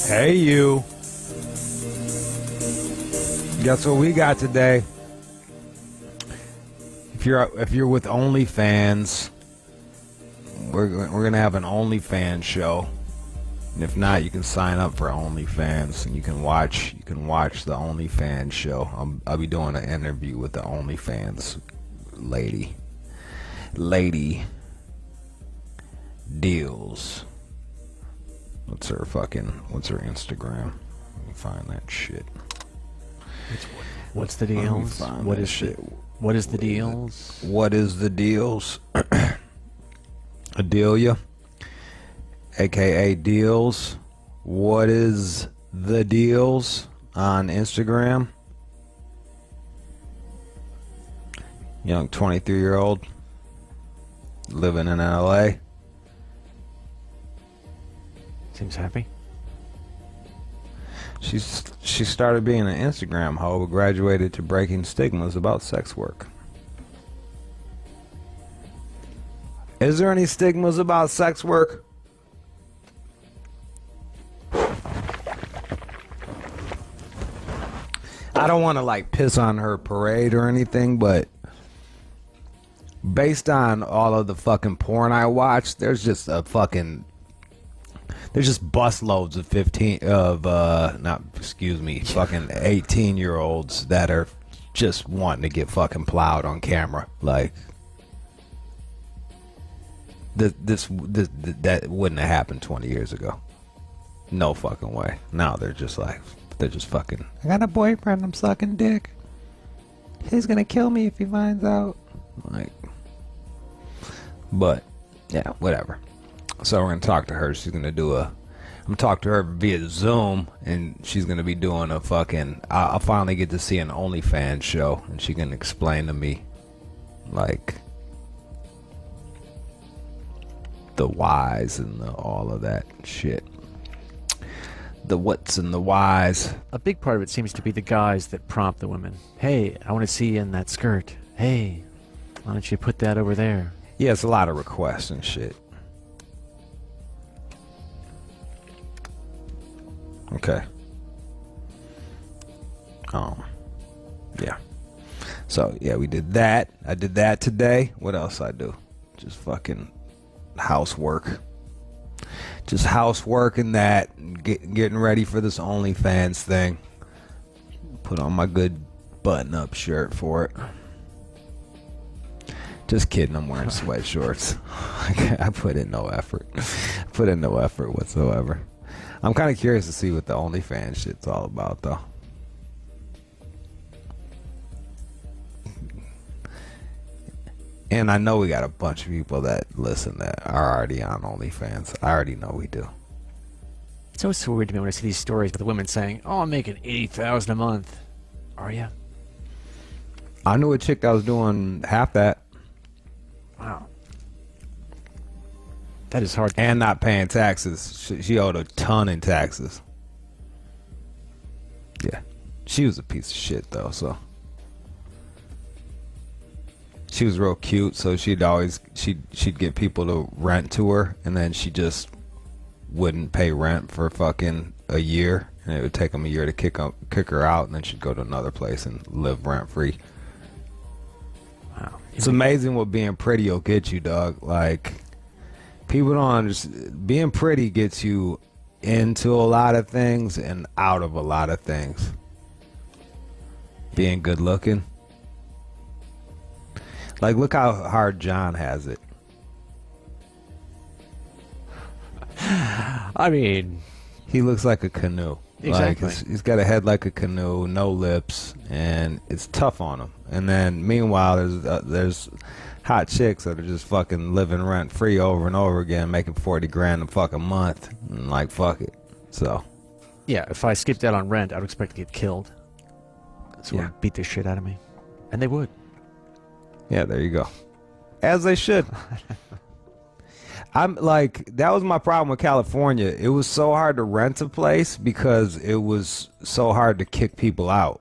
Hey, you. Guess what we got today? If you're with OnlyFans, we're gonna have an OnlyFans show. And if not, you can sign up for OnlyFans and you can watch the OnlyFans show. I'll be doing an interview with the OnlyFans lady Deelz. What's her Instagram? Let me find that shit. What's the Deelz? What is the Deelz? What is the Deelz? Adelia, aka Deelz. What is the Deelz on Instagram? Young 23-year-old living in LA. Seems happy. She started being an Instagram hoe, but graduated to breaking stigmas about sex work. Is there any stigmas about sex work? I don't want to like piss on her parade or anything, but based on all of the fucking porn I watch, there's just busloads of 18-year-olds that are just wanting to get fucking plowed on camera. Like that wouldn't have happened 20 years ago. No fucking way. Now they're just fucking, I got a boyfriend, I'm sucking dick. He's gonna kill me if he finds out. Like, but yeah, whatever. So we're gonna talk to her. I'm gonna talk to her via Zoom, and she's gonna be doing a fucking. I'll finally get to see an OnlyFans show, and she can explain to me, like, the whys and all of that shit. The what's and the whys. A big part of it seems to be the guys that prompt the women. Hey, I want to see you in that skirt. Hey, why don't you put that over there? Yeah, it's a lot of requests and shit. Okay. Yeah. So yeah, we did that. I did that today. What else I do? Just fucking housework. Just housework and that. Getting ready for this OnlyFans thing. Put on my good button-up shirt for it. Just kidding. I'm wearing sweat shorts. I put in no effort. Put in no effort whatsoever. I'm kind of curious to see what the OnlyFans shit's all about, though. And I know we got a bunch of people that listen that are already on OnlyFans. I already know we do. It's always so weird to me when I see these stories about the women saying, "Oh, I'm making $80,000 a month." Are you? I knew a chick that was doing half that. Wow. That is hard. And not paying taxes. She owed a ton in taxes. Yeah. She was a piece of shit, though, so. She was real cute, so she'd get people to rent to her, and then she just wouldn't pay rent for fucking a year, and it would take them a year to kick her out, and then she'd go to another place and live rent-free. Wow. It's amazing what being pretty will get you, dog. Like, people don't understand. Being pretty gets you into a lot of things and out of a lot of things. Being good looking. Like, look how hard John has it. I mean, he looks like a canoe. Exactly. Like, he's got a head like a canoe, no lips, and it's tough on him. And then, meanwhile, there's hot chicks that are just fucking living rent free over and over again, making 40 grand a fucking month, and like, fuck it. So. Yeah, if I skipped out on rent, I would expect to get killed. Someone would beat the shit out of me, and they would. Yeah, there you go. As they should. I'm like, that was my problem with California. It was so hard to rent a place because it was so hard to kick people out.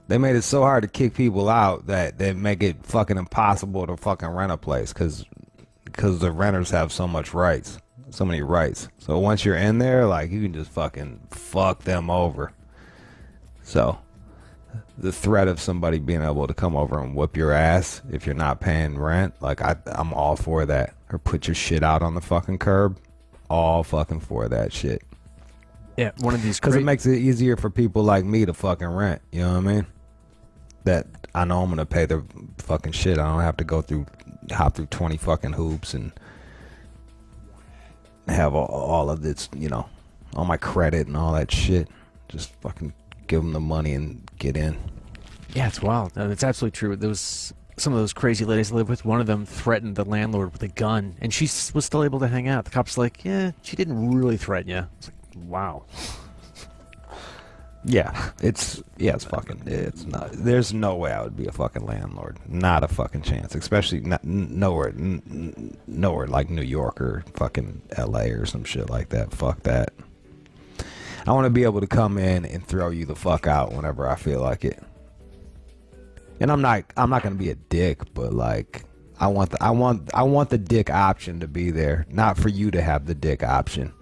They made it so hard to kick people out that they make it fucking impossible to fucking rent a place because the renters have so much rights. so many rights. So once you're in there, like, you can just fucking fuck them over. So the threat of somebody being able to come over and whoop your ass if you're not paying rent, like, I'm all for that. Or put your shit out on the fucking curb. All fucking for that shit. Yeah, one of these. Because it makes it easier for people like me to fucking rent. You know what I mean? That I know I'm gonna pay their fucking shit. I don't have to hop through 20 fucking hoops and have all of this, you know, all my credit and all that shit. Just fucking give them the money and get in. Yeah, it's wild. It's absolutely true. There was some of those crazy ladies I lived with. One of them threatened the landlord with a gun, and she was still able to hang out. The cop's like, yeah, she didn't really threaten you. It's like, wow. Yeah, it's fucking, it's not, there's no way I would be a fucking landlord. Not a fucking chance, especially nowhere like New York or fucking LA or some shit like that. Fuck that. I want to be able to come in and throw you the fuck out whenever I feel like it. And I'm not gonna be a dick, but like, I want the dick option to be there, not for you to have the dick option.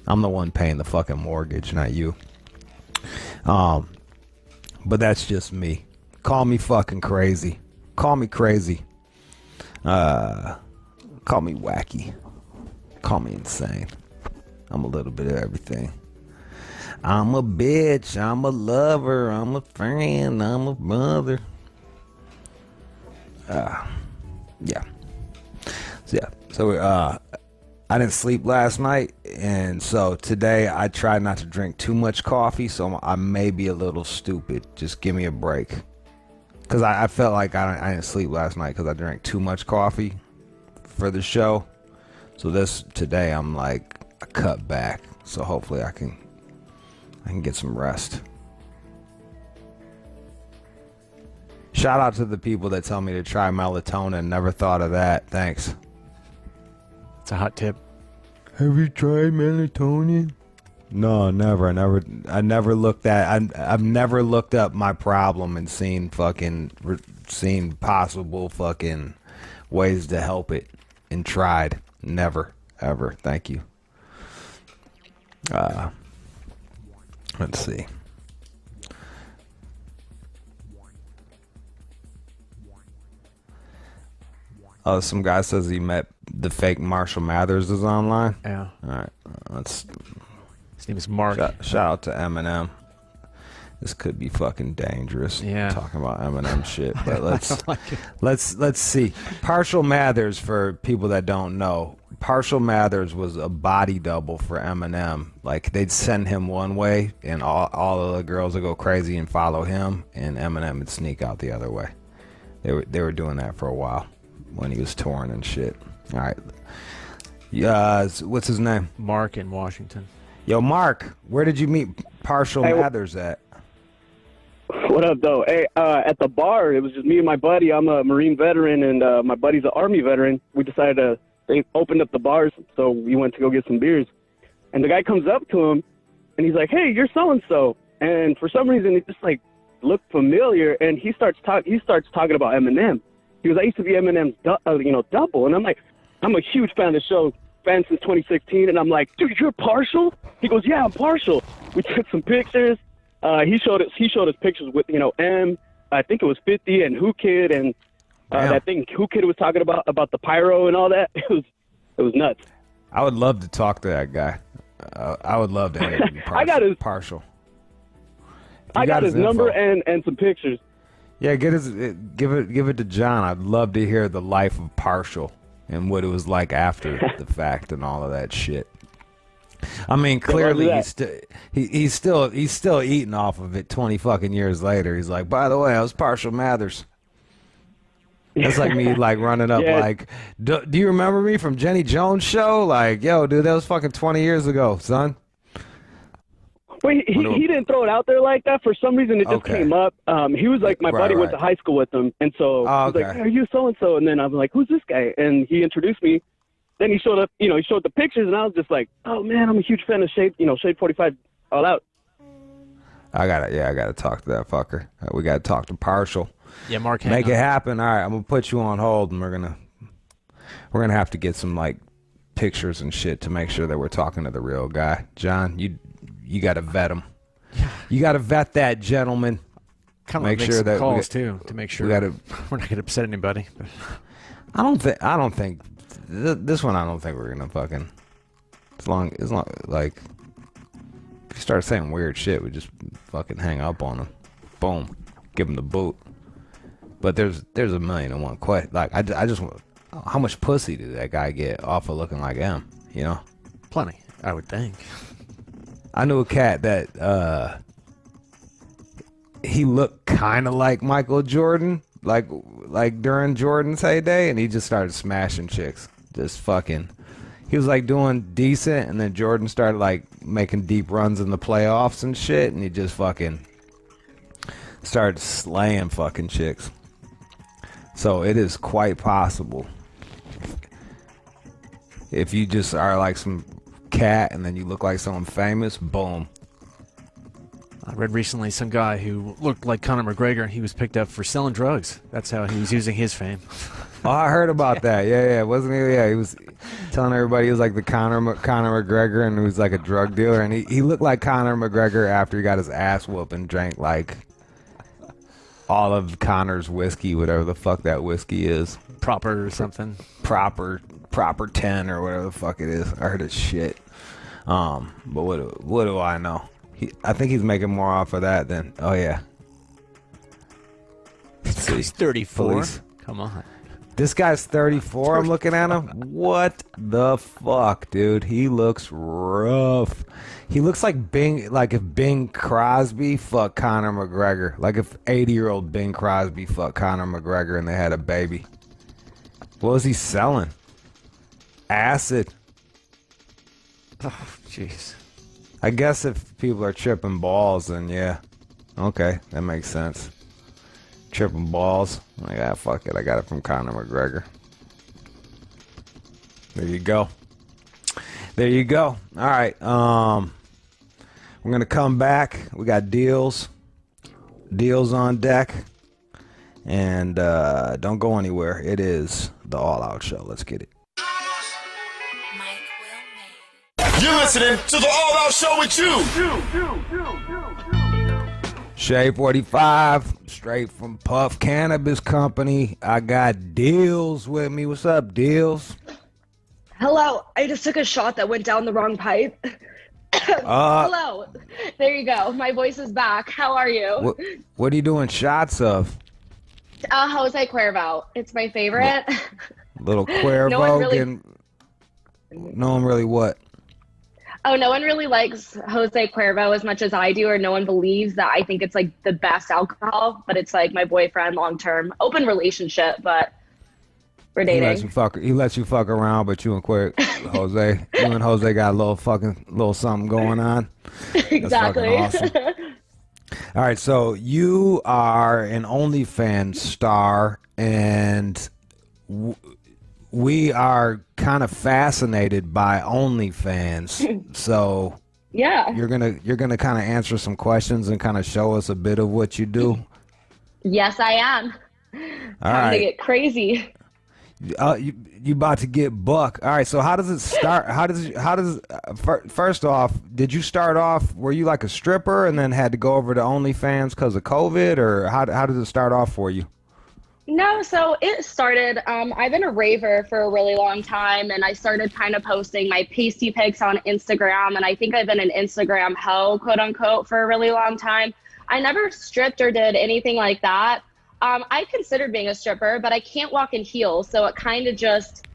I'm the one paying the fucking mortgage, not you. But that's just me. Call me fucking crazy. Call me crazy. Call me wacky. Call me insane. I'm a little bit of everything. I'm a bitch. I'm a lover. I'm a friend. I'm a mother. Yeah. So I didn't sleep last night, and so today I tried not to drink too much coffee, so I may be a little stupid. Just give me a break. Because I felt like I didn't sleep last night because I drank too much coffee for the show. So today I'm like, I cut back. So hopefully I can get some rest. Shout out to the people that tell me to try melatonin. Never thought of that. Thanks. It's a hot tip. Have you tried melatonin? No, never. I never looked at. I've never looked up my problem and seen possible fucking ways to help it and tried. Never, ever. Thank you. Let's see. Oh, some guy says he met the fake Marshall Mathers is online. Yeah. All right. Let's. His name is Mark. Shout out to Eminem. This could be fucking dangerous. Yeah. Talking about Eminem shit, but let's see. Marshall Mathers, for people that don't know, Marshall Mathers was a body double for Eminem. Like, they'd send him one way, and all of the girls would go crazy and follow him, and Eminem would sneak out the other way. They were doing that for a while when he was touring and shit. All right. What's his name? Mark in Washington. Yo, Mark, where did you meet Marshall Mathers at? What up, though? Hey, at the bar, it was just me and my buddy. I'm a Marine veteran, and my buddy's an Army veteran. We decided they opened up the bars, so we went to go get some beers. And the guy comes up to him, and he's like, "Hey, you're so-and-so." And for some reason, it just, like, looked familiar, and he starts talking about Eminem. He goes, "I used to be Eminem's double." And I'm like, I'm a huge fan of the show, fan since 2016, and I'm like, "Dude, you're partial?" He goes, "Yeah, I'm partial." We took some pictures. He showed us pictures with, M, I think it was 50 and Who Kid, and that thing Who Kid was talking about the pyro and all that. It was nuts. I would love to talk to that guy. I would love to interview Partial. I got his number and some pictures. Yeah, give it to John. I'd love to hear the life of Partial and what it was like after the fact and all of that shit. I mean, clearly he's still eating off of it 20 fucking years later. He's like, by the way, I was Marshall Mathers. That's like me like running up like, do you remember me from Jenny Jones' show? Like, yo, dude, that was fucking 20 years ago, son. Well, he didn't throw it out there like that. For some reason, it just came up. He was like, my buddy went to high school with him, and so he was like, "Hey, are you so-and-so?" And then I was like, "Who's this guy?" And he introduced me. Then he showed up, he showed the pictures, and I was just like, "Oh man, I'm a huge fan of Shade 45 all out." I gotta talk to that fucker. We gotta talk to Partial. Yeah, Mark. Make it happen. All right, I'm gonna put you on hold, and we're gonna have to get some like pictures and shit to make sure that we're talking to the real guy. John, you got to vet him. You got to vet that gentleman. Kind of make sure that calls too to make sure we're not going to upset anybody. But. I don't think this one. I don't think we're gonna fucking. As long like if you start saying weird shit, we just fucking hang up on him. Boom, give him the boot. But there's a million and one question. Like I just want, how much pussy did that guy get off of looking like him? You know, plenty. I would think. I knew a cat that he looked kind of like Michael Jordan, like during Jordan's heyday, and he just started smashing chicks. Just fucking. He was like doing decent, and then Jordan started like making deep runs in the playoffs and shit, and he just fucking started slaying fucking chicks. So it is quite possible if you just are like some cat and then you look like someone famous, boom. I read recently some guy who looked like Conor McGregor, and he was picked up for selling drugs. That's how he was using his fame. Oh, I heard about that. Yeah, wasn't he? Yeah, he was telling everybody he was like the Conor McGregor, and he was like a drug dealer, and he looked like Conor McGregor after he got his ass whooped and drank like all of Conor's whiskey, whatever the fuck that whiskey is. Proper or something. Proper 10 or whatever the fuck it is. I heard it's shit. But what do I know? I think he's making more off of that than. Oh yeah. He's 34. Police. Come on. This guy's 34. I'm looking at him. What the fuck, dude? He looks rough. He looks like if Bing Crosby fucked Conor McGregor. Like if 80-year-old Bing Crosby fucked Conor McGregor and they had a baby. What was he selling? Acid. Oh, jeez. I guess if people are tripping balls, then yeah. Okay, that makes sense. Tripping balls. Like, fuck it. I got it from Conor McGregor. There you go. There you go. All right. We're going to come back. We got Deelz. Deelz on deck. And don't go anywhere. It is the All Out Show. Let's get it. You're listening to the All Out Show with Jude. Shay 45, straight from Puff Cannabis Company. I got Deelz with me. What's up, Deelz? Hello. I just took a shot that went down the wrong pipe. Hello. There you go. My voice is back. How are you? What are you doing shots of? Jose Cuervo. It's my favorite. Little Cuervo. No one really what? Oh, no one really likes Jose Cuervo as much as I do, or no one believes that I think it's like the best alcohol, but it's like my boyfriend long-term. Open relationship, but we're dating. He lets you fuck around, but you and Jose got a little something going on. Exactly. That's fucking awesome. All right, so you are an OnlyFans star, and we are kind of fascinated by OnlyFans. So yeah, you're gonna kind of answer some questions and kind of show us a bit of what you do. Yes, I am. Time to get crazy. You about to get buck. All right, so how does it start? First off, did you start off, were you like a stripper and then had to go over to OnlyFans because of COVID, or how did it start off for you? No, so it started, I've been a raver for a really long time, and I started kind of posting my pasty pics on Instagram, and I think I've been an Instagram hoe, quote unquote, for a really long time. I never stripped or did anything like that. I considered being a stripper, but I can't walk in heels, so it kind of just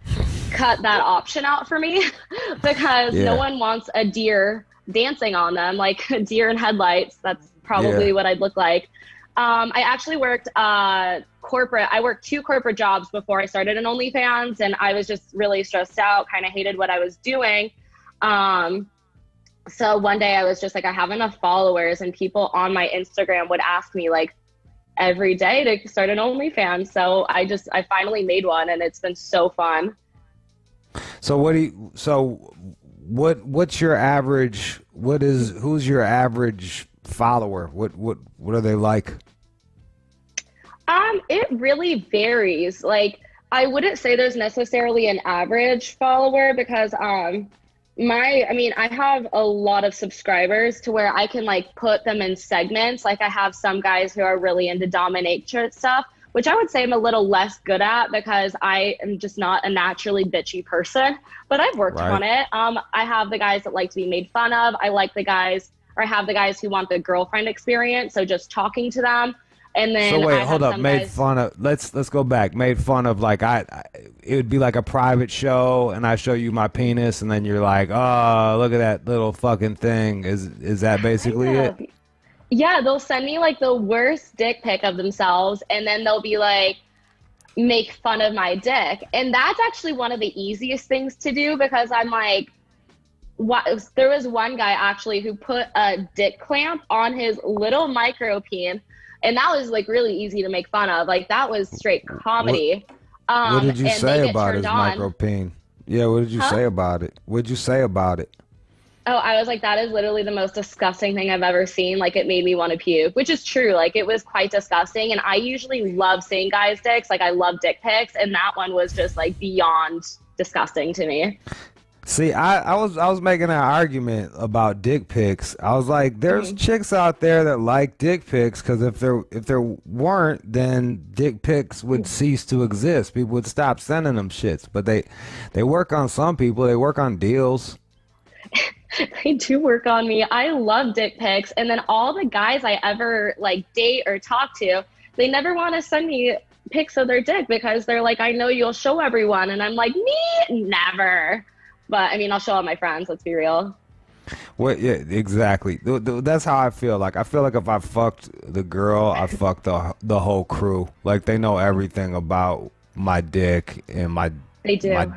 cut that option out for me because no one wants a deer dancing on them, like a deer in headlights. That's probably what I'd look like. I actually worked corporate. I worked 2 corporate jobs before I started an OnlyFans, and I was just really stressed out, kind of hated what I was doing. So one day I was just like, I have enough followers, and people on my Instagram would ask me like every day to start an OnlyFans. So I finally made one, and it's been so fun. So what's your average? Who's your average follower? What are they like? It really varies. Like I wouldn't say there's necessarily an average follower because I have a lot of subscribers to where I can like put them in segments. Like I have some guys who are really into dominatrix stuff, which I would say I'm a little less good at because I am just not a naturally bitchy person, but I've worked on it. I have the guys that like to be made fun of. I have the guys who want the girlfriend experience. So just talking to them. And then so wait, hold up. Made fun of. Let's go back. Made fun of like it would be like a private show, and I show you my penis, and then you're like, oh, look at that little fucking thing. Is that basically it? Yeah, they'll send me like the worst dick pic of themselves, and then they'll be like, make fun of my dick, and that's actually one of the easiest things to do because I'm like, what? There was one guy actually who put a dick clamp on his little micro peen. And that was like really easy to make fun of. Like that was straight comedy. What did you say about his micro peen? Yeah, what did you say about it? What did you say about it? Oh, I was like, that is literally the most disgusting thing I've ever seen. Like it made me want to puke, which is true. Like it was quite disgusting. And I usually love seeing guys' dicks. Like I love dick pics. And that one was just like beyond disgusting to me. See, I was making an argument about dick pics. I was like, there's chicks out there that like dick pics because if there weren't, then dick pics would cease to exist. People would stop sending them shits. But they work on some people. They work on Deelz. They do work on me. I love dick pics. And then all the guys I ever like date or talk to, they never want to send me pics of their dick because they're like, I know you'll show everyone. And I'm like, me? Never. But I mean, I'll show all my friends. Let's be real. Well, yeah, exactly. That's how I feel. Like I feel like if I fucked the girl, I fucked the whole crew. Like they know everything about my dick and my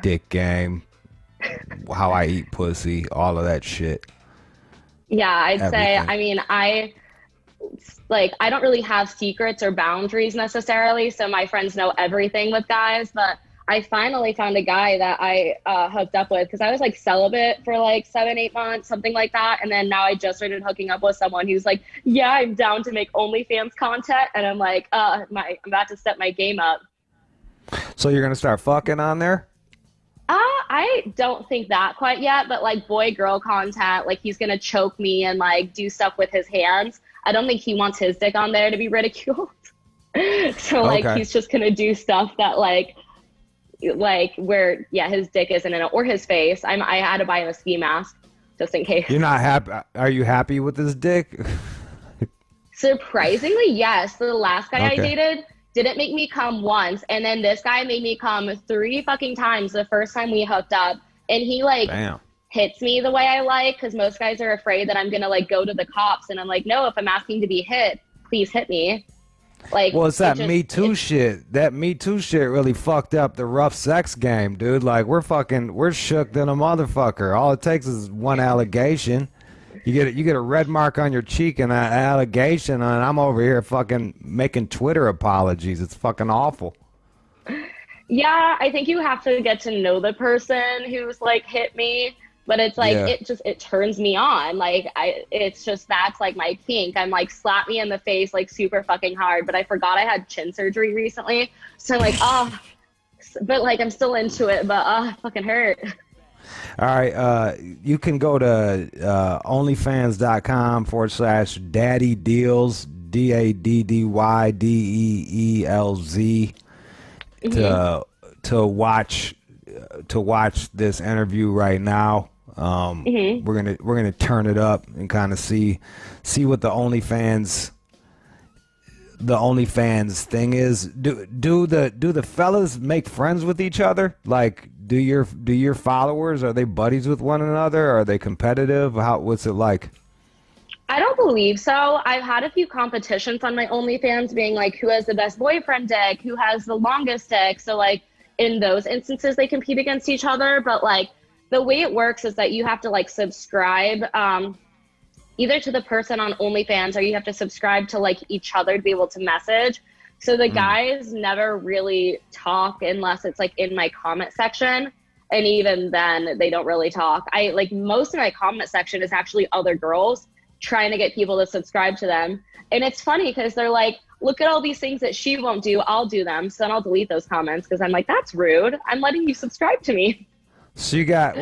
dick game, how I eat pussy, all of that shit. Yeah, I'd say. I mean, I don't really have secrets or boundaries necessarily. So my friends know everything with guys, but I finally found a guy that I hooked up with because I was like celibate for like 7-8 months, something like that. And then now I just started hooking up with someone who's like, yeah, I'm down to make OnlyFans content. And I'm like, I'm about to step my game up. So you're going to start fucking on there? I don't think that quite yet, but like boy-girl content, like he's going to choke me and like do stuff with his hands. I don't think he wants his dick on there to be ridiculed. So like he's just going to do stuff that like where his dick isn't in it or his face. I had to buy him a ski mask just in case. You're not happy? Are you happy with his dick? Surprisingly, yes. The last guy I dated didn't make me come once, and then this guy made me come 3 fucking times the first time we hooked up. And he like hits me the way I like, because most guys are afraid that I'm gonna like go to the cops, and I'm like, no, if I'm asking to be hit, please hit me. Like, well, it's that Me Too shit. That Me Too shit really fucked up the rough sex game, dude. Like, we're shook than a motherfucker. All it takes is one allegation. You get a red mark on your cheek and an allegation, and I'm over here fucking making Twitter apologies. It's fucking awful. Yeah, I think you have to get to know the person who's like hit me. But it's like, it turns me on. Like, that's like my kink. I'm like, slap me in the face, like super fucking hard. But I forgot I had chin surgery recently. So I'm like, but like, I'm still into it, but it fucking hurt. All right. You can go to onlyfans.com/Daddy Deelz, DADDYDEELZ to watch this interview right now. We're gonna turn it up and kind of see what the OnlyFans thing is. Do the fellas make friends with each other? Like, do your followers, are they buddies with one another? Are they competitive? What's it like? I don't believe so. I've had a few competitions on my OnlyFans being like, who has the best boyfriend dick, who has the longest dick. So like in those instances they compete against each other. But like the way it works is that you have to like subscribe either to the person on OnlyFans, or you have to subscribe to like each other to be able to message. So the guys never really talk unless it's like in my comment section. And even then they don't really talk. Most of my comment section is actually other girls trying to get people to subscribe to them. And it's funny because they're like, look at all these things that she won't do, I'll do them. So then I'll delete those comments because I'm like, that's rude. I'm letting you subscribe to me. So you got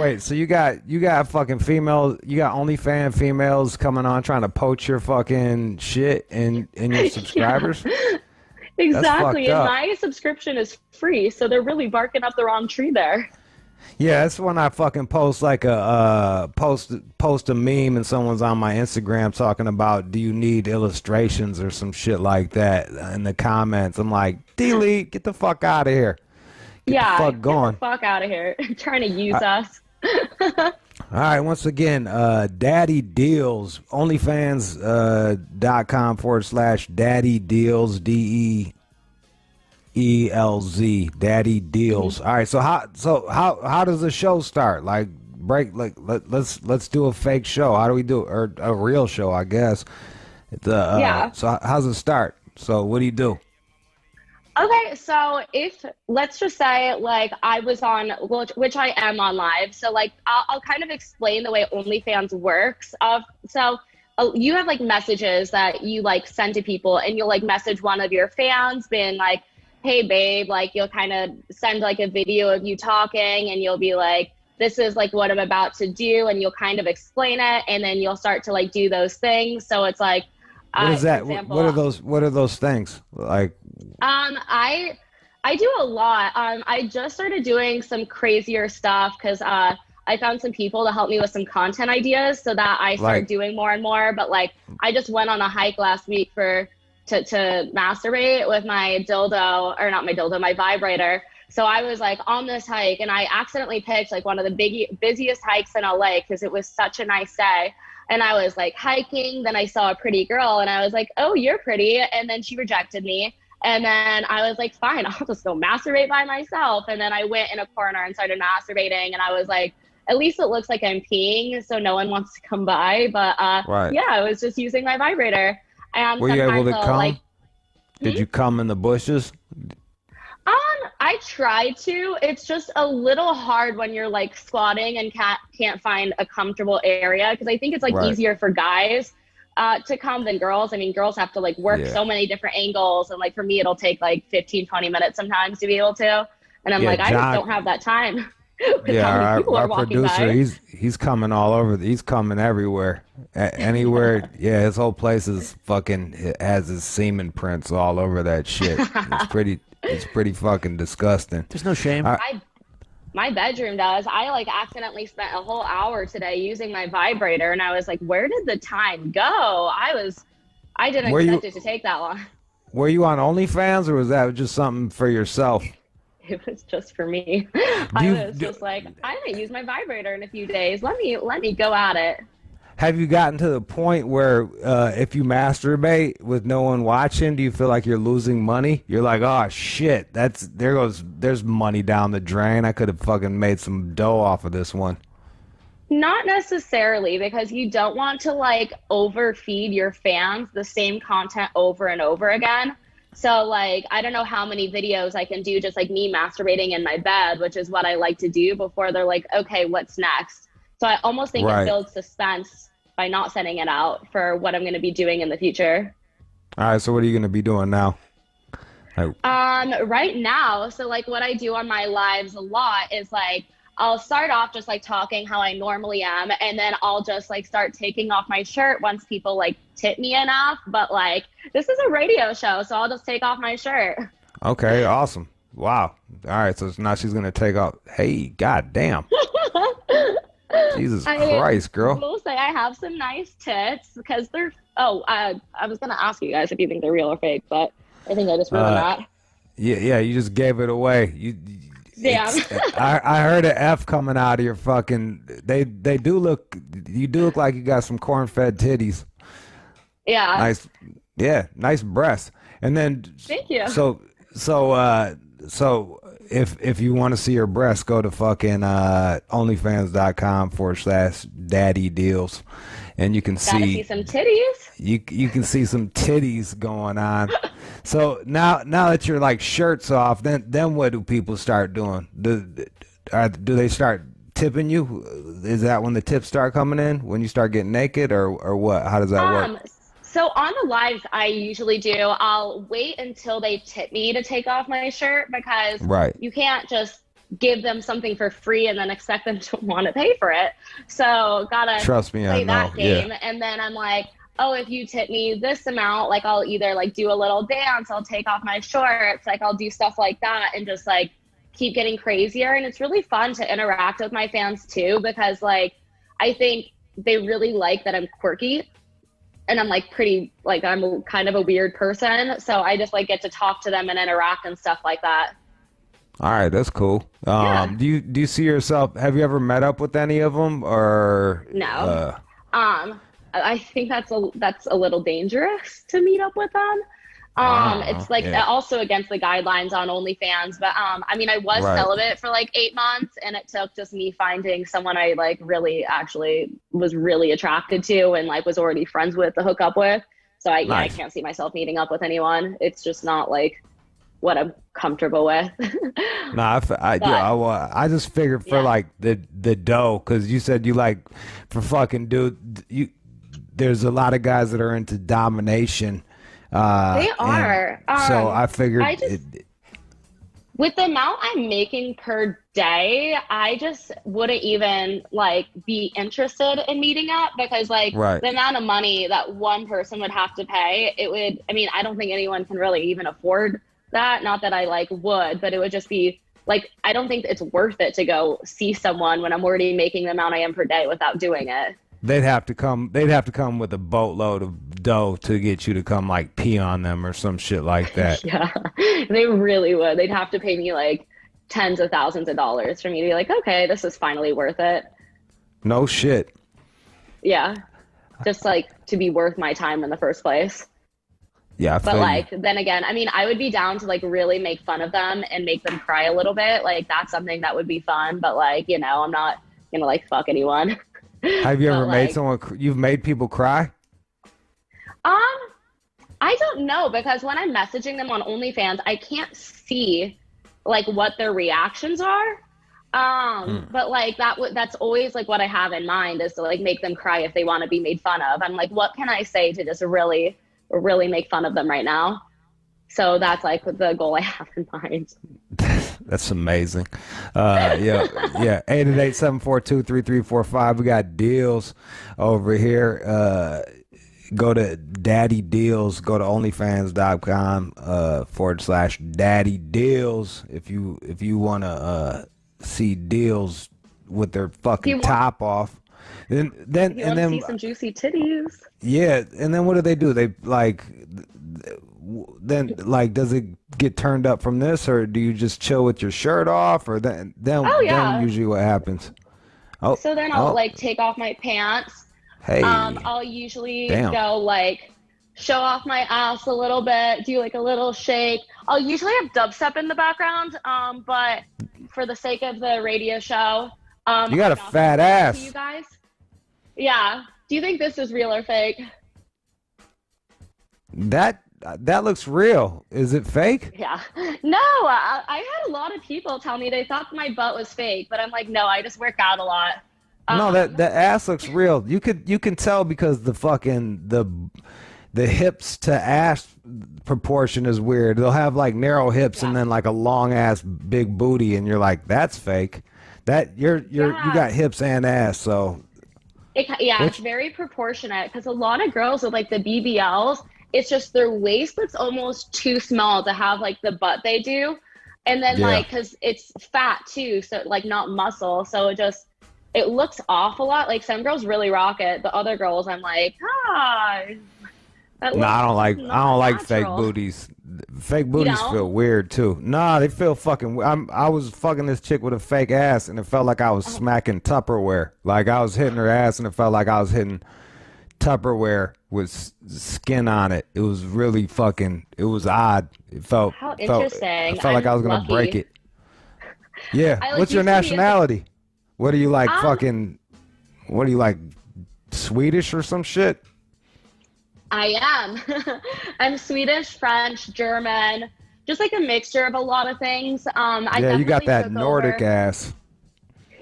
fucking female, you got OnlyFans females coming on trying to poach your fucking shit and your subscribers. Exactly. And my subscription is free, so they're really barking up the wrong tree there. Yeah, that's when I fucking post like a post a meme and someone's on my Instagram talking about, do you need illustrations or some shit like that in the comments. I'm like, delete, get the fuck out of here. Get the fuck going. Get the fuck out of here. Trying to use us. All right, once again, Daddy Deelz, OnlyFans.com/Daddy Deelz, DEELZ, Daddy Deelz. All right, so how does the show start? Like let's do a fake show. How do we do it? Or a real show, I guess. So how's it start? So what do you do? Okay, so let's just say like I was on, which I am on live. So like I'll kind of explain the way OnlyFans works. You have like messages that you like send to people, and you'll like message one of your fans being like, hey babe, like you'll kind of send like a video of you talking, and you'll be like, this is like what I'm about to do, and you'll kind of explain it, and then you'll start to like do those things. So it's like, what is that? Example, what are those things? Like, I do a lot. I just started doing some crazier stuff because I found some people to help me with some content ideas, so that I started doing more and more. But like, I just went on a hike last week to masturbate with my dildo, or not my dildo, my vibrator. So I was like on this hike, and I accidentally picked like one of the busiest hikes in LA because it was such a nice day. And I was like hiking, then I saw a pretty girl, and I was like, oh, you're pretty. And then she rejected me. And then I was like, fine, I'll just go masturbate by myself. And then I went in a corner and started masturbating. And I was like, at least it looks like I'm peeing, so no one wants to come by. But yeah, I was just using my vibrator. And were you able to come? Did you come in the bushes? I tried to. It's just a little hard when you're like squatting and can't find a comfortable area, because I think it's like easier for guys to come than girls. I mean, girls have to like work so many different angles, and like for me it'll take like 15-20 minutes sometimes to be able to, and I'm like, I just don't have that time. Yeah, our producer, he's coming all over. He's coming everywhere, anywhere. Yeah, his whole place is fucking, it has his semen prints all over that shit. It's pretty fucking disgusting. There's no shame. My bedroom does. I like accidentally spent a whole hour today using my vibrator, and I was like, where did the time go? I didn't expect it to take that long. Were you on OnlyFans, or was that just something for yourself? It was just for me. I was just like, I might use my vibrator in a few days. Let me go at it. Have you gotten to the point where if you masturbate with no one watching, do you feel like you're losing money? You're like, oh shit, there's money down the drain. I could have fucking made some dough off of this one. Not necessarily, because you don't want to like overfeed your fans the same content over and over again. So like, I don't know how many videos I can do just like me masturbating in my bed, which is what I like to do, before they're like, okay, what's next? So I almost think it builds suspense by not sending it out for what I'm going to be doing in the future. All right, so what are you going to be doing now? Right now, so like what I do on my lives a lot is like, I'll start off just like talking how I normally am, and then I'll just like start taking off my shirt once people like tip me enough. But like, this is a radio show, so I'll just take off my shirt. Okay, awesome. Wow. All right, so now she's going to take off. Hey, goddamn. Jesus Christ, girl. I will say I have some nice tits because they're, I was going to ask you guys if you think they're real or fake, but I think I just ruined that. Yeah, you just gave it away. Damn. I heard an F coming out of your fucking, you do look like you got some corn-fed titties. Yeah. Nice. Yeah, nice breasts. And then. Thank you. So if you want to see her breasts, go to fucking OnlyFans.com/Daddy Deelz, and you can see some titties. You can see some titties going on. So now that you're like shirts off, then what do people start doing? Do they start tipping you? Is that when the tips start coming in? When you start getting naked, or what? How does that work? So on the lives, I usually do. I'll wait until they tip me to take off my shirt because Right. you can't just give them something for free and then expect them to want to pay for it. So gotta Trust me, I play know. that game. Yeah. And then I'm like, oh, if you tip me this amount, like I'll either like do a little dance, I'll take off my shorts, like I'll do stuff like that and just like keep getting crazier. And it's really fun to interact with my fans too, because like I think they really like that I'm quirky. And I'm like pretty, like I'm kind of a weird person. So I just like get to talk to them and interact and stuff like that. All right, that's cool. Yeah. Do you see yourself? Have you ever met up with any of them, or No. I think that's a little dangerous to meet up with them. It's like also against the guidelines on OnlyFans, but I mean, I was celibate for like 8 months, and it took just me finding someone I like really actually was really attracted to and like was already friends with to hook up with. So I can't see myself meeting up with anyone. It's just not like what I'm comfortable with. Nah, I just figured for like the dough, because you said you like for fucking dude. There's a lot of guys that are into domination. They are. So I figured with the amount I'm making per day, I just wouldn't even like be interested in meeting up because like the amount of money that one person would have to pay, I don't think anyone can really even afford that. Not that I like would, but it would just be like, I don't think it's worth it to go see someone when I'm already making the amount I am per day without doing it. They'd have to come with a boatload of dough to get you to come like pee on them or some shit like that. Yeah, they really would. They'd have to pay me like tens of thousands of dollars for me to be like, okay, this is finally worth it. No shit. Yeah, just like to be worth my time in the first place. Yeah, but like then again, I mean, I would be down to like really make fun of them and make them cry a little bit. Like that's something that would be fun. But like, you know, I'm not gonna like fuck anyone. Have you ever made you've made people cry? I don't know, because when I'm messaging them on OnlyFans, I can't see like what their reactions are. But like that's always like what I have in mind is to like make them cry if they want to be made fun of. I'm like, what can I say to just really make fun of them right now? So that's like the goal I have in mind. That's amazing. Yeah. 888-742-3345. We got Deelz over here. Go to Daddy Deelz. Go to OnlyFans.com /Daddy Deelz if you want to see Deelz with their fucking top off. Then see some juicy titties. Yeah, and then what do? They like. Then like, does it get turned up from this, or do you just chill with your shirt off, or then usually what happens? So then I'll like take off my pants. Hey. I'll usually go like show off my ass a little bit, do like a little shake. I'll usually have dubstep in the background, but for the sake of the radio show, you got a fat ass. You guys, yeah. Do you think this is real or fake? That looks real. Is it fake? Yeah. No, I had a lot of people tell me they thought my butt was fake, but I'm like, no, I just work out a lot. No, that ass looks real. You can tell because the fucking the hips to ass proportion is weird. They'll have like narrow hips and then like a long ass big booty, and you're like, that's fake. That you got hips and ass, so it's very proportionate because a lot of girls with like the BBLs, it's just their waist looks almost too small to have like the butt they do. And then like, cause it's fat too. So like not muscle. So it looks off a lot. Like some girls really rock it. The other girls, I'm like, I don't like fake booties. Fake booties feel weird too. Nah, they feel fucking. I was fucking this chick with a fake ass, and it felt like I was smacking Tupperware. Like I was hitting her ass, and it felt like I was hitting Tupperware with skin on it. It was really fucking. It was odd. It felt. How interesting. I felt like I was gonna break it. Yeah. What's your nationality? What are you like? What are you like? Swedish or some shit? I am. I'm Swedish, French, German, just like a mixture of a lot of things. You got that Nordic ass.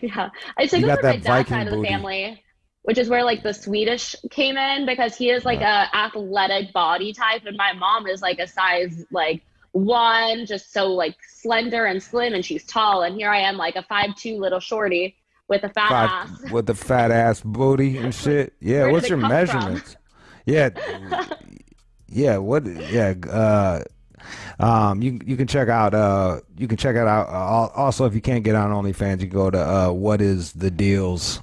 Yeah, I took You it got from my that dad's Viking side of the booty. family, which is where like the Swedish came in because he is like a athletic body type, and my mom is like a size like one, just so like slender and slim, and she's tall, and here I am like a 5'2" little shorty with a fat Five ass. with the fat ass booty and shit. Yeah, Where did what's it your come from? measurements? Yeah, yeah. What? Yeah. You can check out also if you can't get on OnlyFans, you can go to what is the deals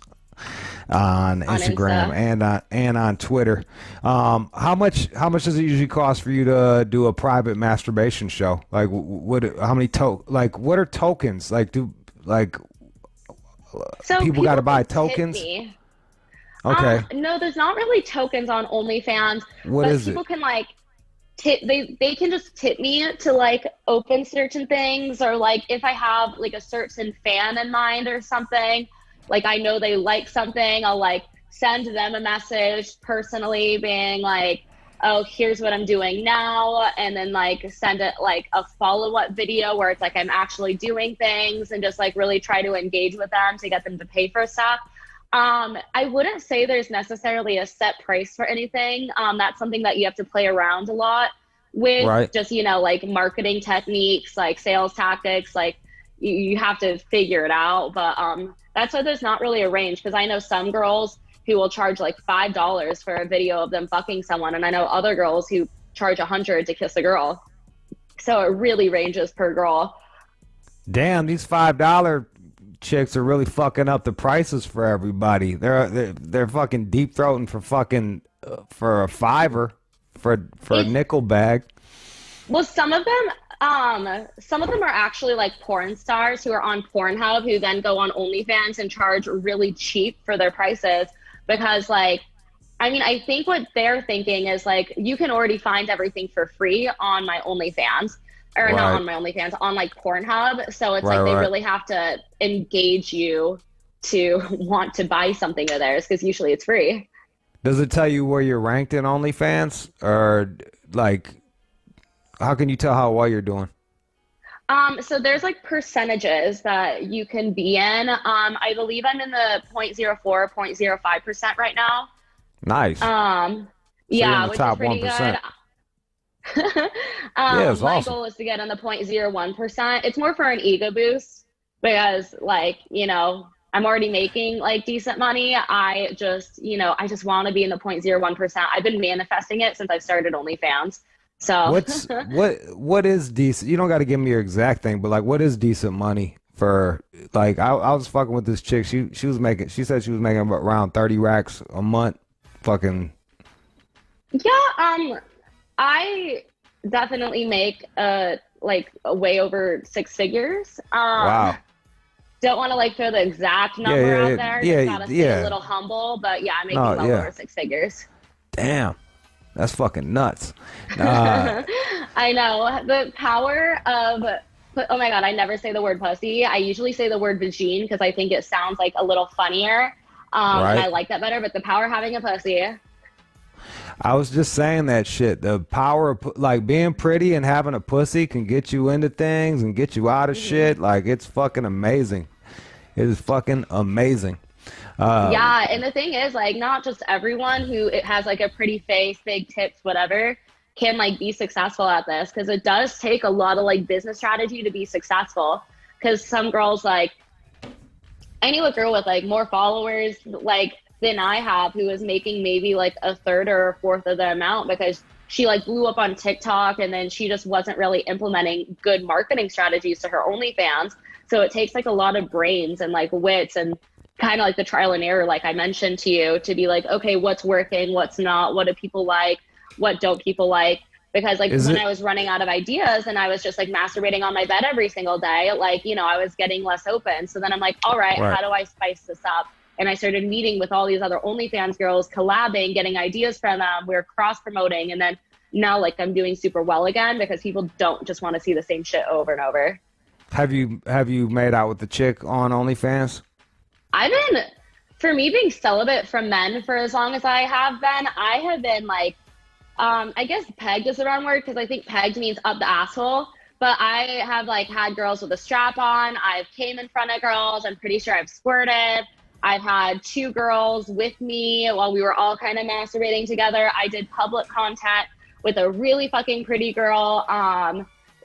on On Instagram Insta. and on Twitter. How much does it usually cost for you to do a private masturbation show? Like what? How many what are tokens? Like So people got to buy can tip tokens? me. Okay. No, there's not really tokens on OnlyFans, What but is it? people can like tip. They can just tip me to like open certain things, or like if I have like a certain fan in mind or something, like I know they like something, I'll like send them a message personally, being like, "Oh, here's what I'm doing now," and then like send it like a follow-up video where it's like I'm actually doing things, and just like really try to engage with them to get them to pay for stuff. I wouldn't say there's necessarily a set price for anything. That's something that you have to play around a lot with, Right. just, like marketing techniques, like sales tactics, like you have to figure it out. But that's why there's not really a range, because I know some girls who will charge like $5 for a video of them fucking someone, and I know other girls who charge 100 to kiss a girl. So it really ranges per girl. Damn, these $5 chicks are really fucking up the prices for everybody. They're fucking deep throating for fucking for a $5 for a nickel bag. Well, some of them are actually like porn stars who are on Pornhub, who then go on OnlyFans and charge really cheap for their prices, because like, I mean, I think what they're thinking is like, you can already find everything for free on my OnlyFans, or not on my OnlyFans, on like Pornhub. So it's like they really have to engage you to want to buy something of theirs, because usually it's free. Does it tell you where you're ranked in OnlyFans, or like how can you tell how well you're doing? So there's like percentages that you can be in. I believe I'm in the 0.04, 0.05% right now. Nice. Yeah, the which top is pretty 1%. good. Yeah, it's my awesome. goal is to get on the 0.01%. It's more for an ego boost, because like, I'm already making like decent money. I just want to be in the 0.01%. I've been manifesting it since I've started OnlyFans. So what is decent? You don't got to give me your exact thing, but like what is decent money for? Like I was fucking with this chick. She said she was making around 30 racks a month. Fucking yeah, I definitely make like way over 6 figures. wow. Don't want to like throw the exact number out there. Yeah, Just gotta stay a little humble, but yeah, I'm making well over 6 figures. Damn, that's fucking nuts. I know the power of. Oh my god, I never say the word pussy. I usually say the word vagine because I think it sounds like a little funnier, and I like that better. But the power of having a pussy. I was just saying that shit. The power of like being pretty and having a pussy can get you into things and get you out of shit. Like it's fucking amazing. It is fucking amazing. Yeah, and the thing is, like, not just everyone who has like a pretty face, big tits, whatever, can like be successful at this, because it does take a lot of like business strategy to be successful. Because some girls, like, I knew a girl with like more followers like than I have, who was making maybe like a third or a fourth of the amount, because she like blew up on TikTok, and then she just wasn't really implementing good marketing strategies to her OnlyFans. So it takes like a lot of brains and like wits and kind of like the trial and error, like I mentioned to you, to be like, okay, what's working, what's not, what do people like, what don't people like? Because like I was running out of ideas and I was just like masturbating on my bed every single day, like, I was getting less open. So then I'm like, all right, how do I spice this up? And I started meeting with all these other OnlyFans girls, collabing, getting ideas from them. We were cross promoting. And then now like I'm doing super well again, because people don't just want to see the same shit over and over. Have you made out with the chick on OnlyFans? For me being celibate from men for as long as I have been like, I guess pegged is the wrong word, because I think pegged means up the asshole. But I have like had girls with a strap on. I've came in front of girls. I'm pretty sure I've squirted. I've had 2 girls with me while we were all kind of masturbating together. I did public content with a really fucking pretty girl.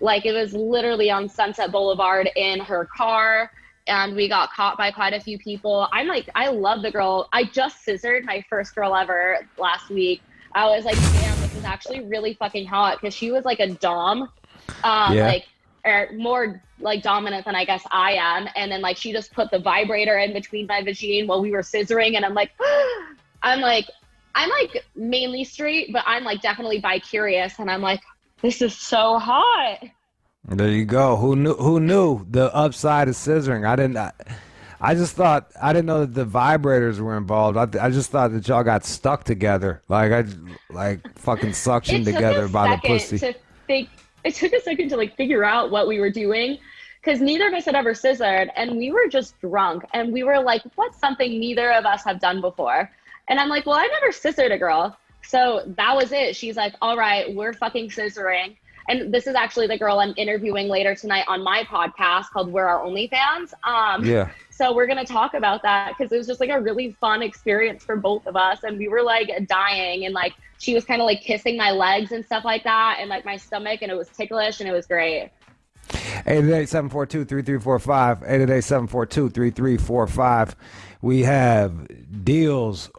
Like it was literally on Sunset Boulevard in her car, and we got caught by quite a few people. I'm like, I love the girl. I just scissored my first girl ever last week. I was like, damn, this is actually really fucking hot, because she was like a dom, like, or more like dominant than I guess I am. And then like she just put the vibrator in between my vagine while we were scissoring, and I'm like, I'm like mainly straight, but I'm like definitely bi-curious, and I'm like, this is so hot. There you go. Who knew the upside of scissoring? I just thought, I didn't know that the vibrators were involved. I just thought that y'all got stuck together, like fucking suctioned together by the pussy. It took a second to like figure out what we were doing, because neither of us had ever scissored, and we were just drunk, and we were like, what's something neither of us have done before? And I'm like, well, I never scissored a girl. So that was it. She's like, all right, we're fucking scissoring. And this is actually the girl I'm interviewing later tonight on my podcast called We're Our OnlyFans. So we're going to talk about that, because it was just like a really fun experience for both of us. And we were like dying, and like she was kind of like kissing my legs and stuff like that, and like my stomach, and it was ticklish, and it was great. 888-742-3345. 888-742-3345. We have Deelz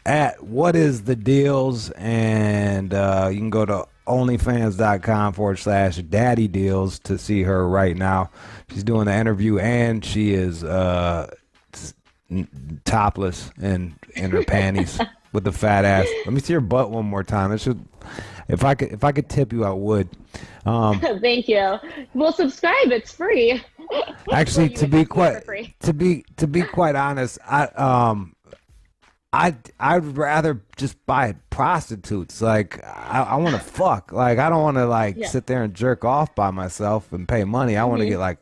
at What Is the Deelz, and you can go to onlyfans.com/Daddy Deelz to see her right now. She's doing the interview, and she is topless in her panties with the fat ass. Let me see her butt one more time. It should, if I could tip you, I would. Thank you. Well, subscribe. It's free. Actually, to be quite honest, I'd rather just buy prostitutes. Like I want to fuck. Like I don't want to sit there and jerk off by myself and pay money. I want to get I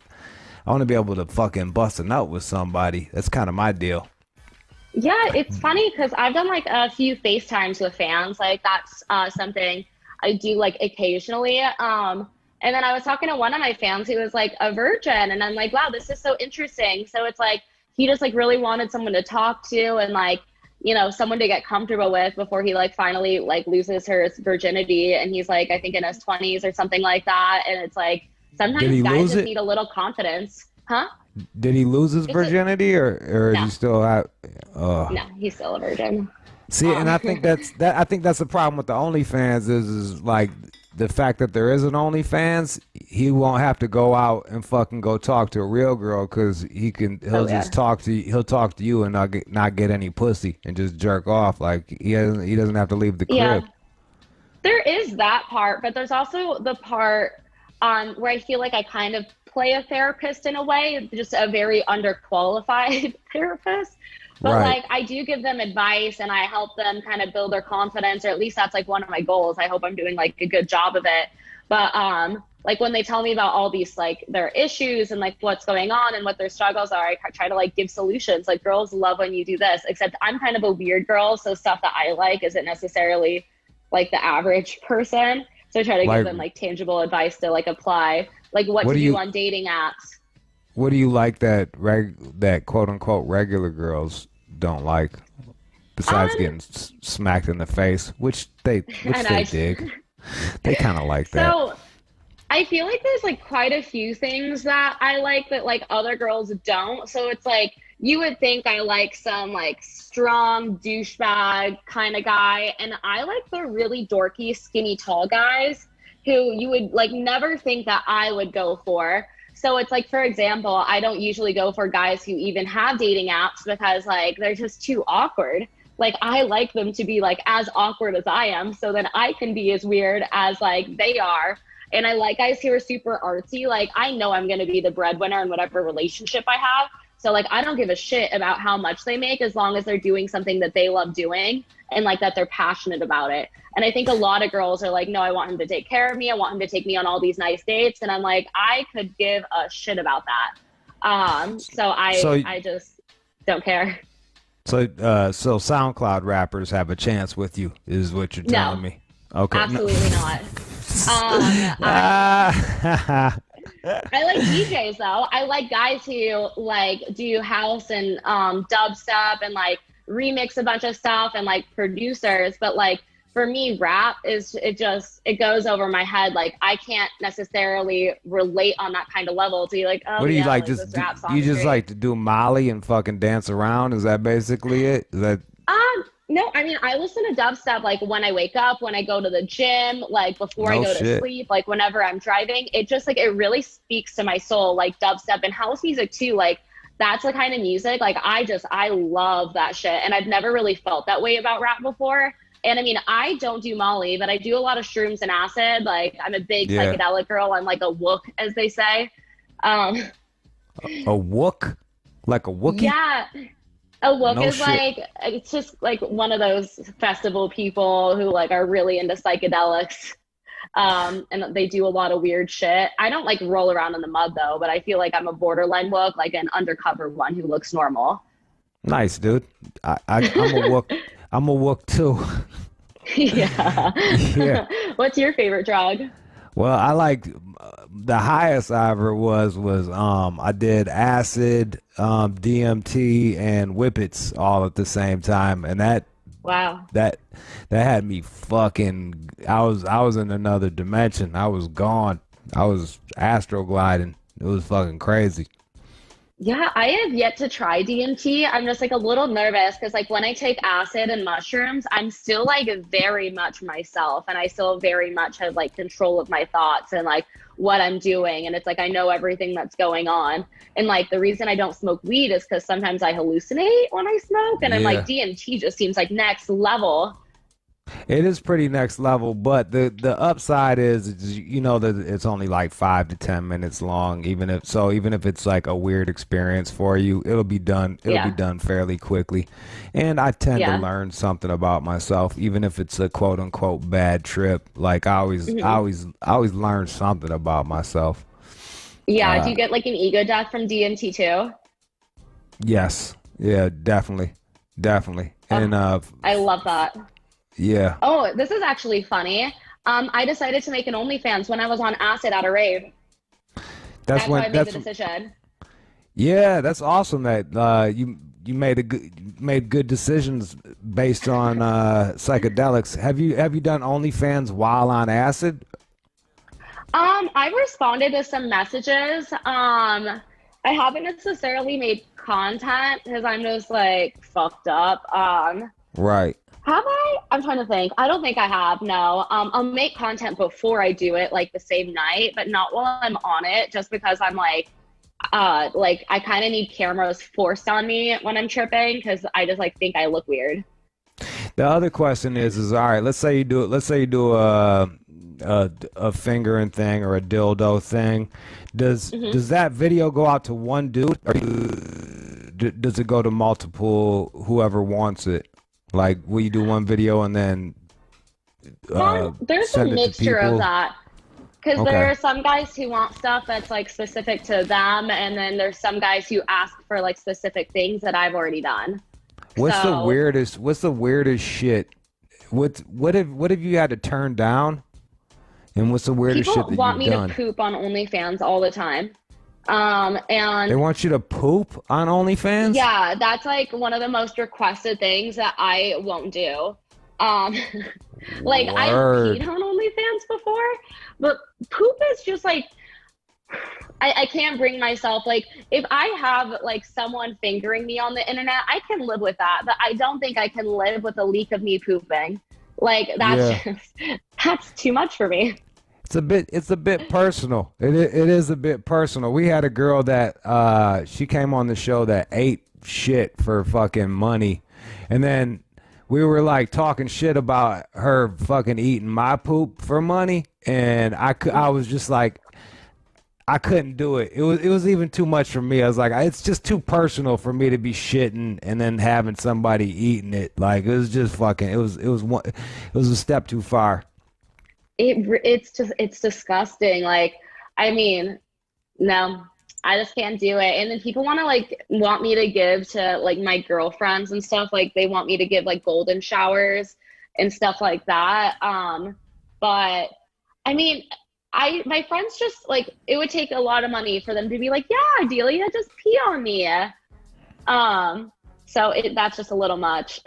want to be able to fucking bust a nut with somebody. That's kind of my deal. Yeah, it's funny because I've done like a few FaceTimes with fans. Like that's something I do like occasionally. And then I was talking to one of my fans who was like a virgin, and I'm like, wow, this is so interesting. So it's like he just like really wanted someone to talk to, and like, you know, someone to get comfortable with before he like finally like loses his virginity. And he's like, I think in his 20s or something like that. And it's like sometimes guys just need a little confidence. Huh? Did he lose his virginity, or no. is he still out? No, he's still a virgin. See, and I think that's the problem with the OnlyFans is like the fact that there is an OnlyFans, he won't have to go out and fucking go talk to a real girl, because he'll just talk to you and not get any pussy and just jerk off. Like he doesn't have to leave the crib. Yeah. There is that part, but there's also the part where I feel like I kind of play a therapist in a way, just a very underqualified therapist. But like I do give them advice, and I help them kind of build their confidence, or at least that's like one of my goals. I hope I'm doing like a good job of it. But like when they tell me about all these like their issues and like what's going on and what their struggles are, I try to like give solutions. Like girls love when you do this, except I'm kind of a weird girl, so stuff that I like isn't necessarily like the average person. So I try to give them like tangible advice to like apply, like what to do on dating apps. What do you like that quote unquote regular girls don't like, besides getting smacked in the face, which they dig? They kind of like that. So I feel like there's like quite a few things that I like that like other girls don't. So it's like you would think I like some like strong douchebag kind of guy, and I like the really dorky, skinny, tall guys who you would like never think that I would go for. So it's like, for example, I don't usually go for guys who even have dating apps, because like they're just too awkward. Like I like them to be like as awkward as I am, so that I can be as weird as like they are. And I like guys who are super artsy. Like I know I'm going to be the breadwinner in whatever relationship I have. So like I don't give a shit about how much they make, as long as they're doing something that they love doing and like that they're passionate about it. And I think a lot of girls are like, no, I want him to take care of me. I want him to take me on all these nice dates. And I'm like, I could give a shit about that. So I just don't care. So SoundCloud rappers have a chance with you, is what you're telling me. Okay. Absolutely not. I like DJs though. I like guys who like do house and dubstep and like remix a bunch of stuff and like producers. But like for me, rap is it goes over my head. Like I can't necessarily relate on that kind of level to be like, oh What do you yeah, like? like Just this rap song you is just great. like to do Molly and fucking dance around? Is that basically it? Is that No, I mean, I listen to dubstep like when I wake up, when I go to the gym, like before I no go to shit? sleep, like whenever I'm driving. It just like it really speaks to my soul, like dubstep and house music too. Like that's the kind of music like I love that shit. And I've never really felt that way about rap before. And I mean, I don't do Molly, but I do a lot of shrooms and acid. Like I'm a big Yeah, psychedelic girl. I'm like a wook, as they say. Um, a wook, like a Wookie? yeah. A wook No is shit. like it's just like one of those festival people who like are really into psychedelics. And they do a lot of weird shit. I don't like roll around in the mud though, but I feel like I'm a borderline wook, like an undercover one who looks normal. Nice, dude. I'm a wook. I'm a wook too. Yeah. Yeah. What's your favorite drug? Well, I like the highest I ever was I did acid, DMT, and whippets all at the same time, and Wow. that had me fucking. I was in another dimension. I was gone. I was astro gliding. It was fucking crazy. Yeah, I have yet to try DMT. I'm just like a little nervous because like when I take acid and mushrooms, I'm still like very much myself and I still very much have like control of my thoughts and like what I'm doing. And it's like I know everything that's going on. And like the reason I don't smoke weed is because sometimes I hallucinate when I smoke and I'm like Yeah. DMT just seems like next level. It is pretty next level, but the upside is you know that it's only like 5 to 10 minutes long. Even if it's like a weird experience for you, it'll be done. It'll be Yeah. done fairly quickly, and I tend to Yeah. learn something about myself, even if it's a quote unquote bad trip. Like Hmm. I always learn something about myself. Yeah. Do Uh, you get like an ego death from DMT too? yes, yeah, definitely, definly, Oh, and I love that. yeah, Oh, this is actually funny. I decided to make an OnlyFans when I was on acid at a rave. that's That's how when I made the that's decision. Yeah, that's awesome that you made good decisions based on psychedelics. Have you done OnlyFans while on acid? I responded to some messages. I haven't necessarily made content because I'm just like fucked up. Right. Have I? I'm trying to think. I don't think I have. No. I'll make content before I do it, like the same night, but not while I'm on it, just because I'm like I kind of need cameras forced on me when I'm tripping because I just like think I look weird. The other question is all right. Let's say you do a fingering thing or a dildo thing. Hmm. Does that video go out to one dude, or does it go to multiple whoever wants it? Like, will you do one video and then There's a send it to mixture of people? that. Because there Okay. are some guys who want stuff that's like specific to them, and then there's some guys who ask for like specific things that I've already done. So What's the weirdest shit? What have you had to turn down? And what's the weirdest shit people that want you've me to done? poop on OnlyFans all the time. They And want you to poop on OnlyFans? yeah, that's like one of the most requested things that I won't do. Um, like I've peed Word. on OnlyFans before, but poop is just like I can't bring myself like if I have like someone fingering me on the internet, I can live with that, but I don't think I can live with a leak of me pooping. Like that's Yeah. just that's too much for me. It's a bit personal. It is a bit personal. We had a girl that she came on the show that ate shit for fucking money. And then we were like talking shit about her fucking eating my poop for money, and I was just like I couldn't do it. It was even too much for me. I was like, it's just too personal for me to be shitting and then having somebody eating it. Like it was just fucking. It was a step too far. It's just it's disgusting. Like I mean, no, I just can't do it. And then people want me to give to like my girlfriends and stuff. Like they want me to give like golden showers and stuff like that. But I mean, my friends just like it would take a lot of money for them to be like, yeah, Delia, just pee on me. So that's just a little much.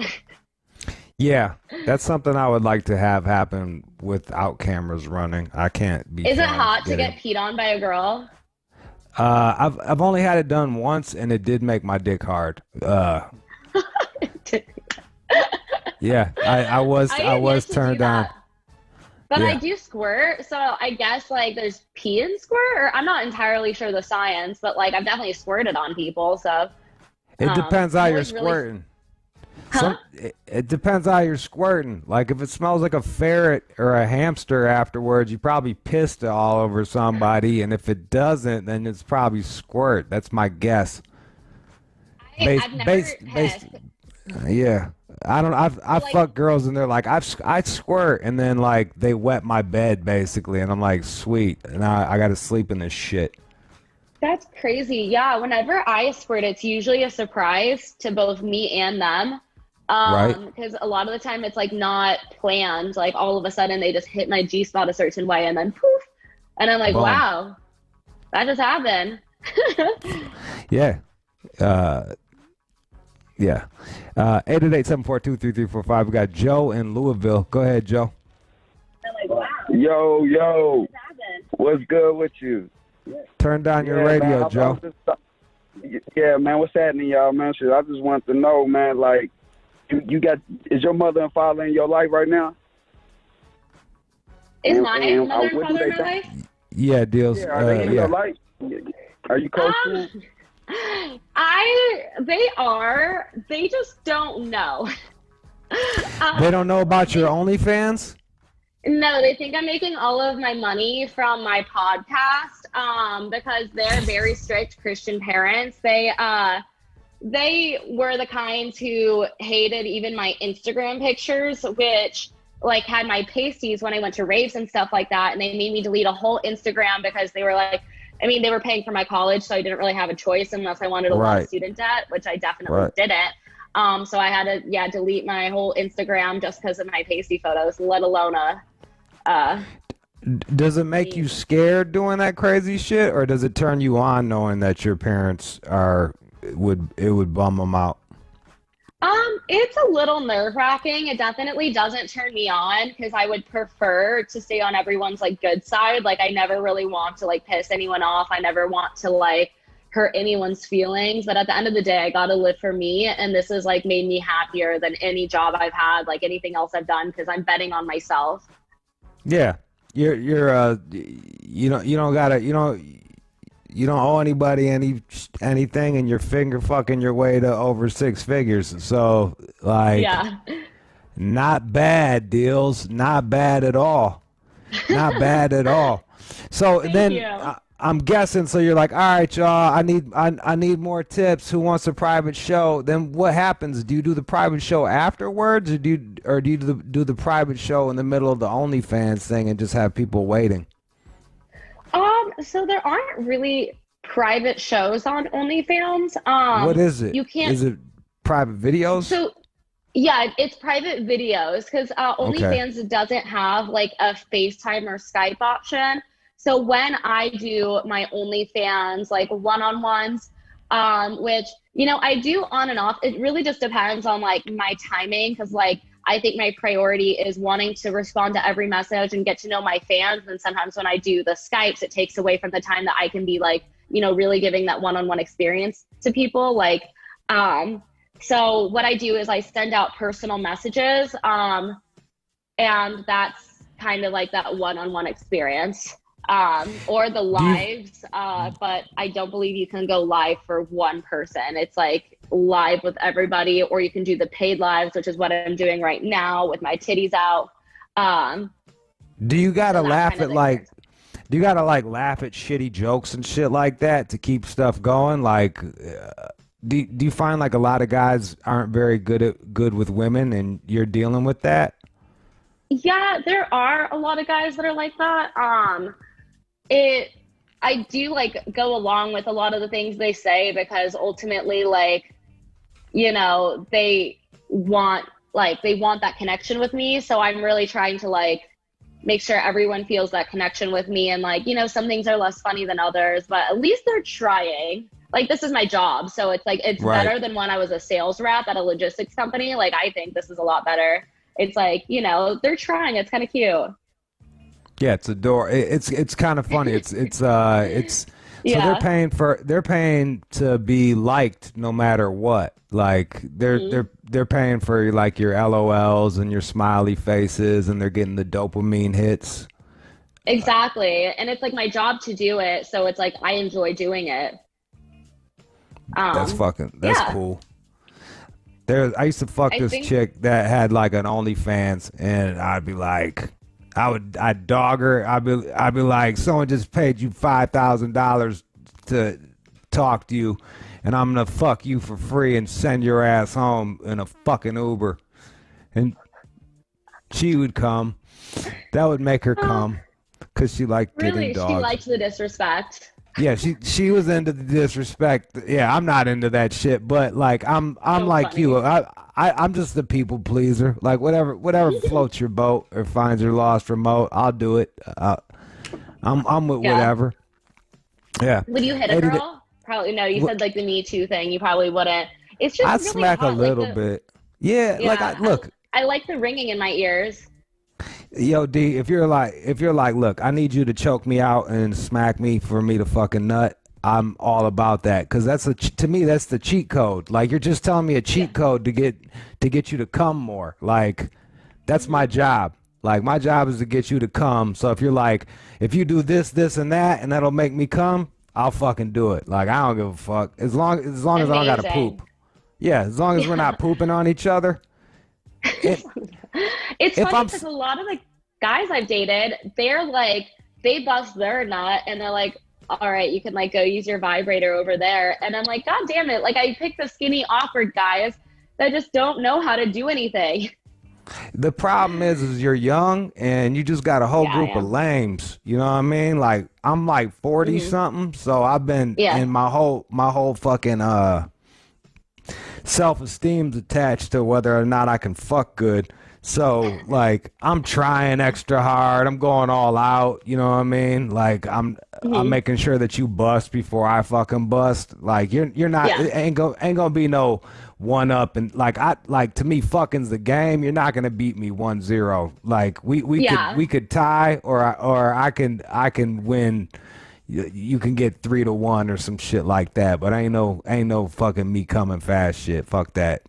Yeah, that's something I would like to have happen without cameras running. I can't be. Is it hot to get peed on by a girl? I've only had it done once, and it did make my dick hard. Yeah, I was turned on. But yeah. I do squirt, so I guess like there's pee in squirt, or I'm not entirely sure the science, but like I've definitely squirted on people, so it depends how you're really... squirting. Huh? It depends how you're squirting. Like if it smells like a ferret or a hamster afterwards, you probably pissed all over somebody, and if it doesn't, then it's probably squirt. That's my guess. I've never pissed. Yeah. I've fucked girls and they're like I squirt, and then like they wet my bed basically, and I'm like sweet, and I got to sleep in this shit. That's crazy. Yeah, whenever I squirt, it's usually a surprise to both me and them. Right. Because a lot of the time it's like not planned. Like all of a sudden they just hit my G spot a certain way and then poof, and I'm like, boom. wow, that just happened. Yeah. Yeah. 888-742-3345. We got Joe in Louisville. Go ahead, Joe. I'm like, wow. Yo, what's good with you? Turn down your radio, man, Joe. Yeah, man, what's happening, y'all, man? Shit, I just want to know, man, like, is your mother and father in your life right now? Is my mother and father in my life? Yeah, Deelz. Yeah, are they in your life? Are you close to them? They are. They just don't know. They don't know about your OnlyFans? No, they think I'm making all of my money from my podcast because they're very strict Christian parents. They were the kind who hated even my Instagram pictures, which like had my pasties when I went to raves and stuff like that. And they made me delete a whole Instagram because they were like, I mean, they were paying for my college, so I didn't really have a choice unless I wanted a lot of student debt, which I definitely didn't. So I had to, delete my whole Instagram just because of my pasty photos, let alone Does it make you scared doing that crazy shit, or does it turn you on knowing that your parents would bum them out? It's a little nerve-wracking. It definitely doesn't turn me on because I would prefer to stay on everyone's like good side. Like I never really want to like piss anyone off. I never want to like hurt anyone's feelings. But at the end of the day, I gotta live for me, and this has like made me happier than any job I've had, like anything else I've done, because I'm betting on myself. Yeah, you don't owe anybody anything, and you're finger fucking your way to over six figures. So like, yeah, not bad, Deelz. Not bad at all. Not bad at all. So then I'm guessing. So you're like, all right, y'all. I need more tips. Who wants a private show? Then what happens? Do you do the private show afterwards, or do you do the private show in the middle of the OnlyFans thing and just have people waiting? So there aren't really private shows on OnlyFans. What is it? You can't. Is it private videos? So, yeah, it's private videos because OnlyFans doesn't have like a FaceTime or Skype option. So when I do my OnlyFans like one-on-ones, which I do on and off, it really just depends on like my timing because like I think my priority is wanting to respond to every message and get to know my fans. And sometimes when I do the Skypes, it takes away from the time that I can be like, really giving that one-on-one experience to people. Like, so what I do is I send out personal messages, and that's kind of like that one-on-one experience. Or the lives, but I don't believe you can go live for one person. It's like live with everybody, or you can do the paid lives, which is what I'm doing right now with my titties out. Do you gotta laugh at like, do you gotta like laugh at shitty jokes and shit like that to keep stuff going? Like, do you find like a lot of guys aren't very good with women, and you're dealing with that? Yeah, there are a lot of guys that are like that. I do like go along with a lot of the things they say because ultimately like, they want that connection with me. So I'm really trying to like make sure everyone feels that connection with me. And like, you know, some things are less funny than others, but at least they're trying. Like, this is my job. So it's like, it's Right. better than when I was a sales rep at a logistics company. Like, I think this is a lot better. It's like, you know, they're trying. It's kind of cute. Yeah, it's it's kind of funny. So Yeah. they're paying to be liked no matter what. Like they're paying for like your LOLs and your smiley faces, and they're getting the dopamine hits. Exactly. And it's like my job to do it. So it's like, I enjoy doing it. That's yeah. cool. I used to fuck this think- chick that had like an OnlyFans, and I'd be like, I'd dog her. I'd be like, someone just paid you $5,000 to talk to you, and I'm gonna fuck you for free and send your ass home in a fucking Uber, and she would come. That would make her come, cause she liked getting Really? dogged. She liked the disrespect. Yeah, she was into the disrespect. Yeah, I'm not into that shit, but like I'm So like funny. you. I'm just a people pleaser. Like whatever floats your boat or finds your lost remote, I'll do it. I'm with Yeah. whatever. Yeah. Would you hit a Hey, did it- girl? Probably no. You said like the Me Too thing. You probably wouldn't. It's just I really smack a hot. little like bit. Yeah, like look, I like the ringing in my ears. yo, D, if you're like, look, I need you to choke me out and smack me for me to fucking nut, I'm all about that, because to me that's the cheat code. Like, you're just telling me a cheat code to get you to come more. Like, that's my job. Like, my job is to get you to come. So if you're like, if you do this, and that, and that'll make me come, I'll fucking do it. Like, I don't give a fuck as long as I don't gotta Amazing. poop. Yeah, as long as we're not pooping on each other. It's If funny I'm because a lot of the guys I've dated, they're like, they bust their nut and they're like, all right, you can like go use your vibrator over there. And I'm like, God damn it. Like, I picked the skinny, awkward guys that just don't know how to do anything. The problem is you're young and you just got a whole Yeah, I group of am. lames. You know what I mean? Like, I'm like 40 something, so I've been Yeah. in my whole fucking self-esteem's attached to whether or not I can fuck good. So like, I'm trying extra hard. I'm going all out. You know what I mean? Like, I'm making sure that you bust before I fucking bust. Like, you're not. Yeah. It ain't gonna be no one up, and like to me, fucking's the game. You're not gonna beat me 1-0. Like, we could tie, or I can win. You can get 3-1 or some shit like that, but ain't no fucking me coming fast shit. Fuck that.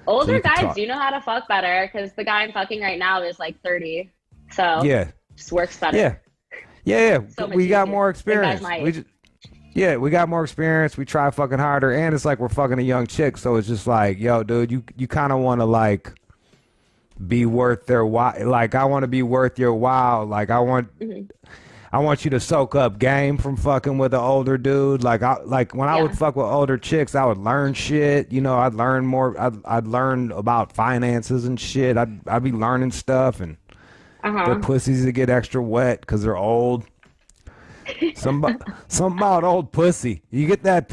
Older you can guys talk. do know how to fuck better because the guy I'm fucking right now is like 30. So Yeah, just works better. yeah. So much We got easier more than guys experience. my We age. just, we got more experience. We try fucking harder, and it's like we're fucking a young chick, so it's just like, yo, dude, you kind of want to like be worth their while. Like, I want to be worth your while. Like, I want you to soak up game from fucking with an older dude. Like, when I would fuck with older chicks, I would learn shit. You know, I'd learn more. I'd learn about finances and shit. I'd be learning stuff, and the pussies that get extra wet because they're old. Something about old pussy. You get that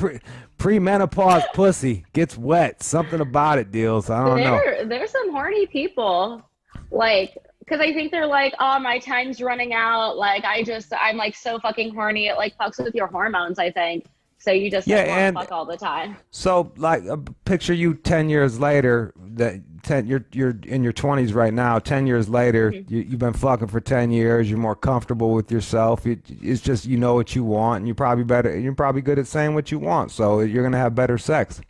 pre-menopause pussy gets wet. Something about it, Deelz. I don't know. There's some horny people, like, because I think they're like, oh, my time's running out. Like, I'm like so fucking horny. It like fucks with your hormones, I think. So you just like, want to fuck all the time. So like, picture you 10 years later. You're in your 20s right now. 10 years later, you've been fucking for 10 years. You're more comfortable with yourself. It's just, you know what you want, and you're probably good at saying what you want. So you're gonna have better sex.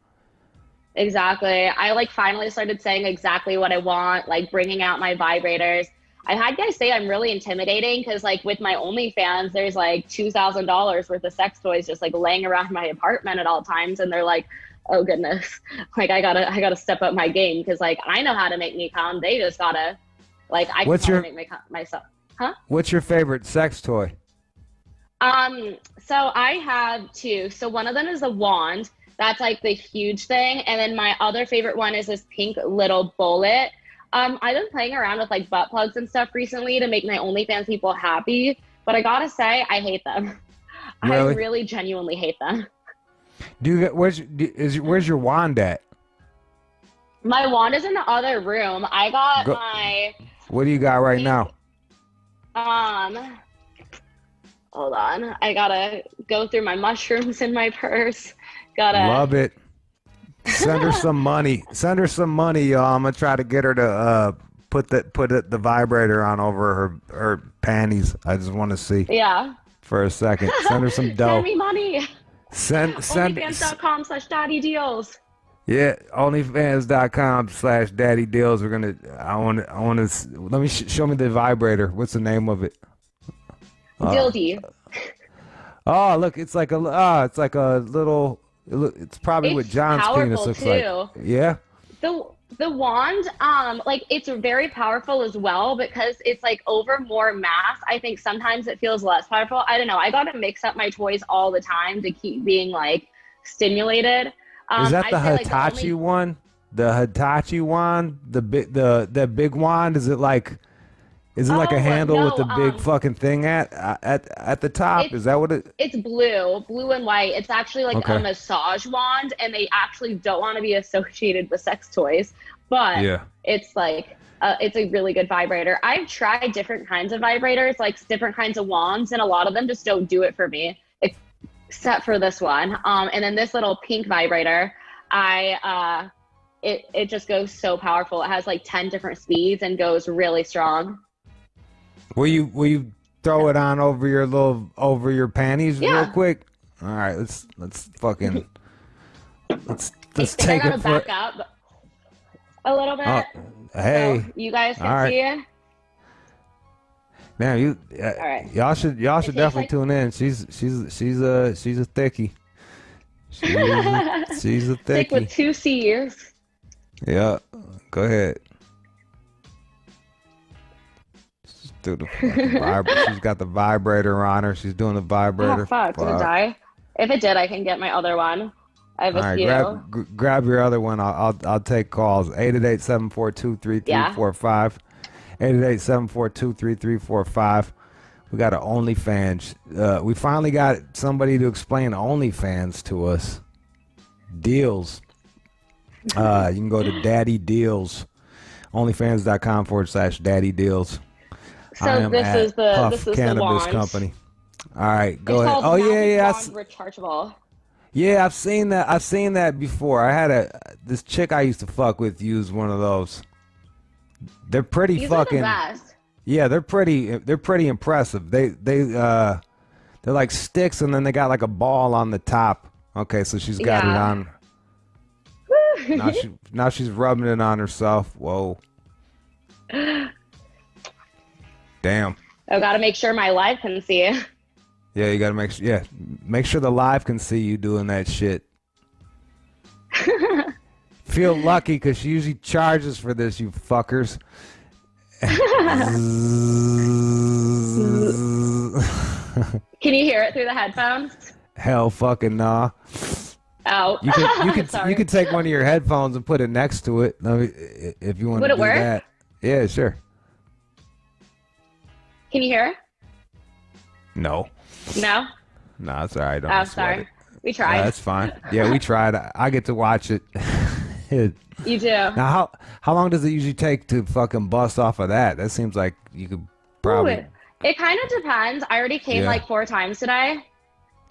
Exactly. I like finally started saying exactly what I want, like bringing out my vibrators. I had guys say I'm really intimidating because like with my OnlyFans, there's like $2,000 worth of sex toys just like laying around my apartment at all times. And they're like, oh goodness, like I gotta step up my game because like I know how to make me come. They just gotta, like, I can make myself. Huh? What's your favorite sex toy? So I have two. So one of them is a wand. That's like the huge thing. And then my other favorite one is this pink little bullet. I've been playing around with like butt plugs and stuff recently to make my OnlyFans people happy. But I gotta say, I hate them. Really? I really genuinely hate them. Where's your wand at? My wand is in the other room. I got my... What do you got right now? Hold on. I gotta go through my mushrooms in my purse. Gotta Love it. Send her some money. Send her some money, y'all. I'm gonna try to get her to put the vibrator on over her panties. I just want to see. Yeah. For a second. Send her some dough. Send me money. Send OnlyFans.com/daddydeals. Yeah, OnlyFans.com/daddydeals. I want to. Let me show me the vibrator. What's the name of it? Dildy. Oh, look, it's like a little. It's probably what John's penis looks like. Yeah. The wand, like it's very powerful as well because it's like over more mass. I think sometimes it feels less powerful. I don't know. I gotta mix up my toys all the time to keep being like stimulated. Is that the Hitachi one? The Hitachi wand? The big wand? Is it like a handle with the big fucking thing at the top? Is that what it? It's blue and white. It's actually like a massage wand, and they actually don't want to be associated with sex toys. But it's like it's a really good vibrator. I've tried different kinds of vibrators, like different kinds of wands, and a lot of them just don't do it for me, except for this one. And then this little pink vibrator, it just goes so powerful. It has like 10 different speeds and goes really strong. Will you throw it on over your panties real quick? All right, let's fucking let's take it for. Back up a little bit. Hey, so you guys can see it. Man, all right. Y'all should definitely tune in. She's a thickie. She's a thickie. Thick with 2 C's. Yeah, go ahead. She's got the vibrator on her. She's doing the vibrator. Oh, fuck. Did it die? If it did, I can get my other one. I have a few. Grab your other one. I'll take calls. 888-742-3345. 888-742-3345. We got an OnlyFans. We finally got somebody to explain OnlyFans to us. Deelz. You can go to Daddy Deelz. OnlyFans.com/Daddy Deelz. So this is the Cannabis wand. Company. All right, go it's ahead. Called yeah. Rechargeable. Yeah, I've seen that before. I had this chick I used to fuck with use one of those. They're pretty These fucking. are the best. Yeah, they're pretty impressive. They're like sticks, and then they got like a ball on the top. Okay, so she's got it on. Now she's rubbing it on herself. Whoa. Damn. I gotta make sure my live can see it. Yeah, you gotta make sure the live can see you doing that shit. Feel lucky because she usually charges for this, you fuckers. Can you hear it through the headphones? Hell fucking nah. Oh. You can take one of your headphones and put it next to it if you want to do work? that. Yeah, sure. Can you hear it? No. No? No, it's all right. Oh, sorry. We tried. No, that's fine. Yeah, we tried. I get to watch it. You do. Now, how long does it usually take to fucking bust off of that? That seems like you could probably. Ooh, it kind of depends. I already came like 4 times today.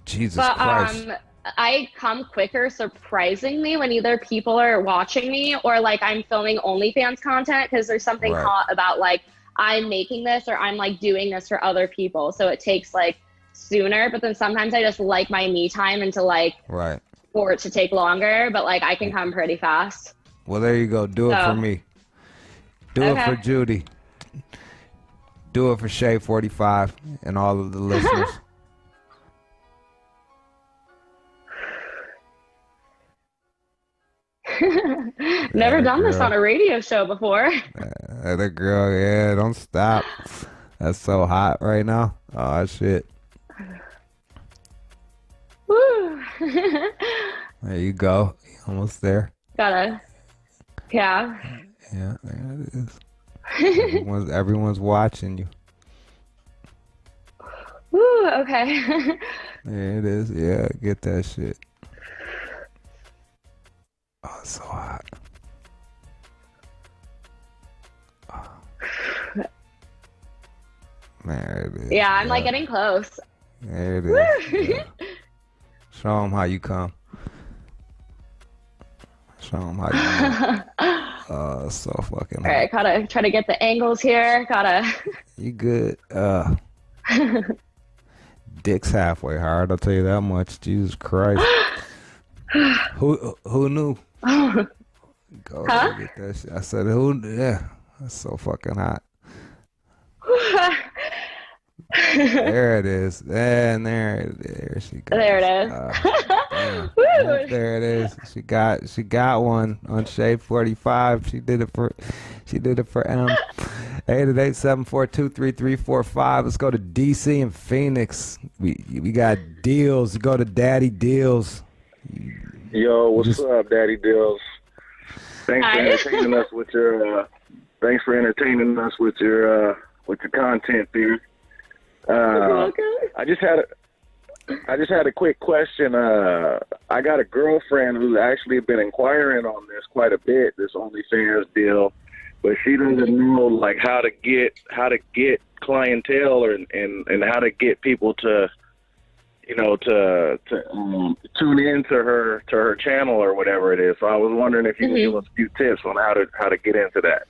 Jesus Christ. I come quicker, surprisingly, when either people are watching me or like I'm filming OnlyFans content because there's something hot about like I'm making this or I'm like doing this for other people. So it takes like sooner, but then sometimes I just like my me time and to like for it to take longer, but like I can come pretty fast. Well, there you go. Do it for me. Do it for Judy. Do it for Shay 45 and all of the listeners. Never done this on a radio show before. Other girl, yeah, don't stop. That's so hot right now. Oh shit. Woo. There you go. Almost there. Yeah, there it is. Everyone's watching you. Woo, okay. There it is. Yeah, get that shit. Oh, it's so hot. Oh. There it is. Yeah, I'm like getting close. There it is. Yeah. Show them how you come. Show them how you come. So fucking hot. All right, gotta try to get the angles here. Gotta. You good? Dick's halfway hard. I'll tell you that much. Jesus Christ. Who knew? Go get that shit. I said, who? Yeah, that's so fucking hot. There it is. And there she goes. There it is. Yep, there it is. She got one on Shade 45. She did it for M. 888-742-3345. Let's go to DC and Phoenix. We got Deelz. Go to Daddy Deelz. Yo, what's up, Daddy Deelz? Thanks for entertaining us with your content there. I just had a quick question. I got a girlfriend who's actually been inquiring on this quite a bit, this OnlyFans deal, but she doesn't know like how to get clientele and how to get people to tune into her channel or whatever it is. So I was wondering if you could give us a few tips on how to get into that.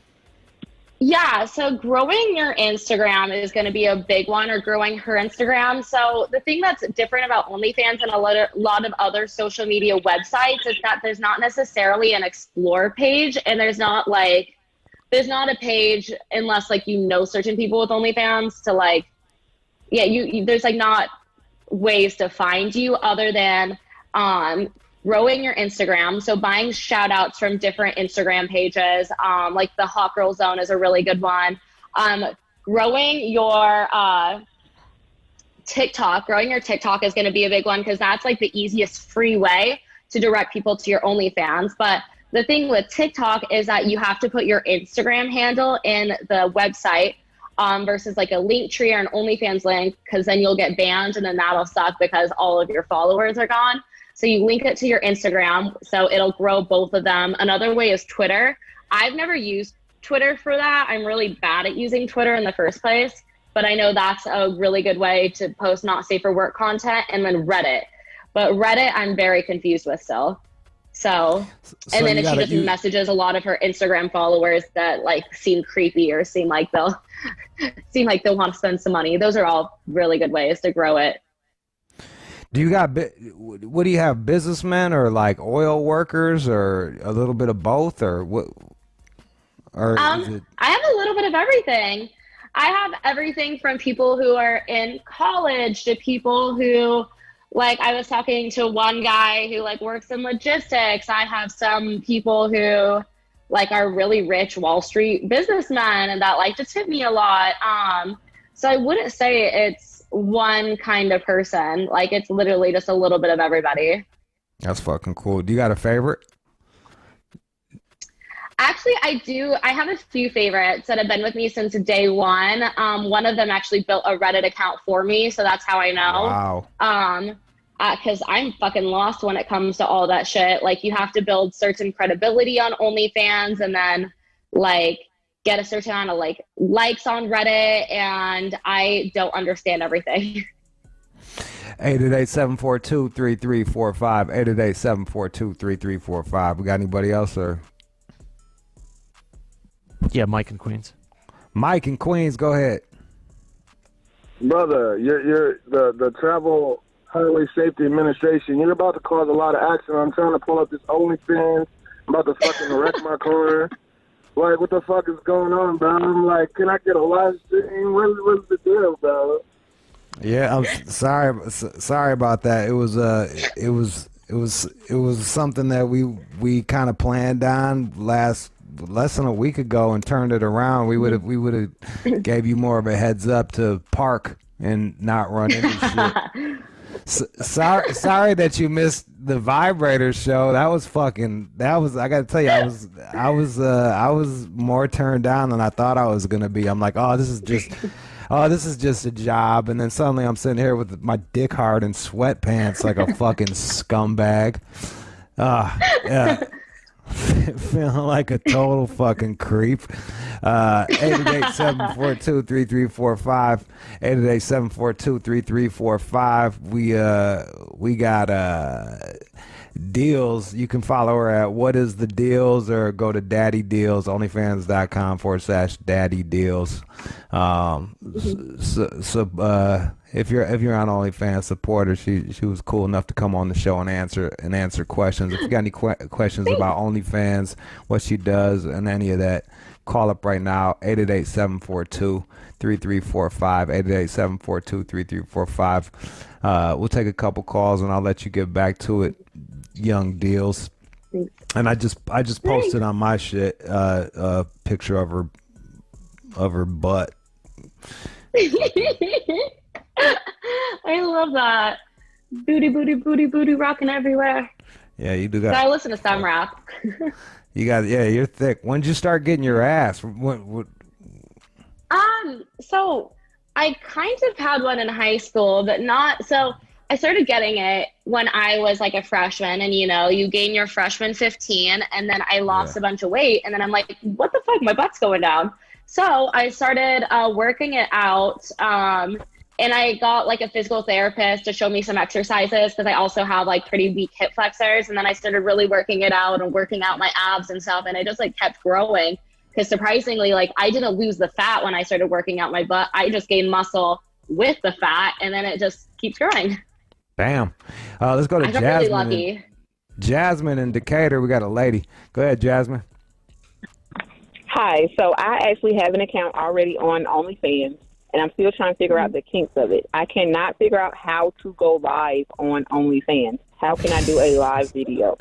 Yeah, so growing your Instagram is going to be a big one, or growing her Instagram. So the thing that's different about OnlyFans and a lot of other social media websites is that there's not necessarily an explore page, and there's not a page unless like certain people with OnlyFans to like, there's like not ways to find you other than growing your Instagram. So buying shout outs from different Instagram pages, like the Hot Girl Zone is a really good one. Growing your TikTok. Growing your TikTok is going to be a big one because that's like the easiest free way to direct people to your OnlyFans. But the thing with TikTok is that you have to put your Instagram handle in the website versus like a link tree or an OnlyFans link, because then you'll get banned and then that'll suck because all of your followers are gone. So you link it to your Instagram, so it'll grow both of them. Another way is Twitter. I've never used Twitter for that. I'm really bad at using Twitter in the first place, but I know that's a really good way to post not safe for work content. And then Reddit. But Reddit, I'm very confused with still. So and then if she just messages a lot of her Instagram followers that like seem creepy or seem like they'll want to spend some money. Those are all really good ways to grow it. Do you got, what do you have, businessmen or like oil workers or a little bit of both or what? Or I have a little bit of everything. I have everything from people who are in college to people who, like I was talking to one guy who like works in logistics. I have some people who like are really rich Wall Street businessmen and that like to tip me a lot. So I wouldn't say it's one kind of person. Like it's literally just a little bit of everybody. That's fucking cool. Do you got a favorite? Actually, I do. I have a few favorites that have been with me since day one. One of them actually built a Reddit account for me, so that's how I know. Wow. Because I'm fucking lost when it comes to all that shit. Like you have to build certain credibility on OnlyFans and then like get a certain amount of like likes on Reddit, and I don't understand everything. 888-742-3345. 888-742-3345. We got anybody else or? Yeah, Mike in Queens. Mike in Queens, go ahead. Brother, you're the Travel Highway Safety Administration. You're about to cause a lot of action. I'm trying to pull up this OnlyFans. I'm about to fucking wreck my car. Like, what the fuck is going on, bro? I'm like, can I get a live stream? What's the deal, bro? Yeah, I'm sorry about that. It was something that we kind of planned on less than a week ago and turned it around. We would have gave you more of a heads up to park and not run into shit. Sorry that you missed the Vibrator show. That was I gotta tell you, I was more turned down than I thought I was gonna be. I'm like, this is just a job, and then suddenly I'm sitting here with my dick hard in sweatpants like a fucking scumbag. Yeah. Feeling like a total fucking creep. 888-742-3345. 888-742-3345. We got Deelz. You can follow her at What Is The Deelz, or go to Daddy Deelz, onlyfans.com/Daddy Deelz. If you're on OnlyFans, support her. She was cool enough to come on the show and answer questions. If you got any questions about OnlyFans, what she does, and any of that, call up right now. 888-742-3345. 888-742-3345. We'll take a couple calls and I'll let you get back to it, young Deelz. And I just posted on my shit a picture of her butt. I love that. Booty, booty, booty, booty rocking everywhere. Yeah, you do got. So I listen to some rap. You're thick. When did you start getting your ass? So I kind of had one in high school, but not so. I started getting it when I was like a freshman, and you gain your freshman 15, and then I lost a bunch of weight, and then I'm like, what the fuck? My butt's going down. So I started working it out. And I got like a physical therapist to show me some exercises because I also have like pretty weak hip flexors. And then I started really working it out and working out my abs and stuff. And I just like kept growing because surprisingly, like I didn't lose the fat when I started working out my butt. I just gained muscle with the fat, and then it just keeps growing. Damn. Let's go to I got Jasmine. really lucky. Jasmine in Decatur. We got a lady. Go ahead, Jasmine. Hi. So I actually have an account already on OnlyFans, and I'm still trying to figure out the kinks of it. I cannot figure out how to go live on OnlyFans. How can I do a live video?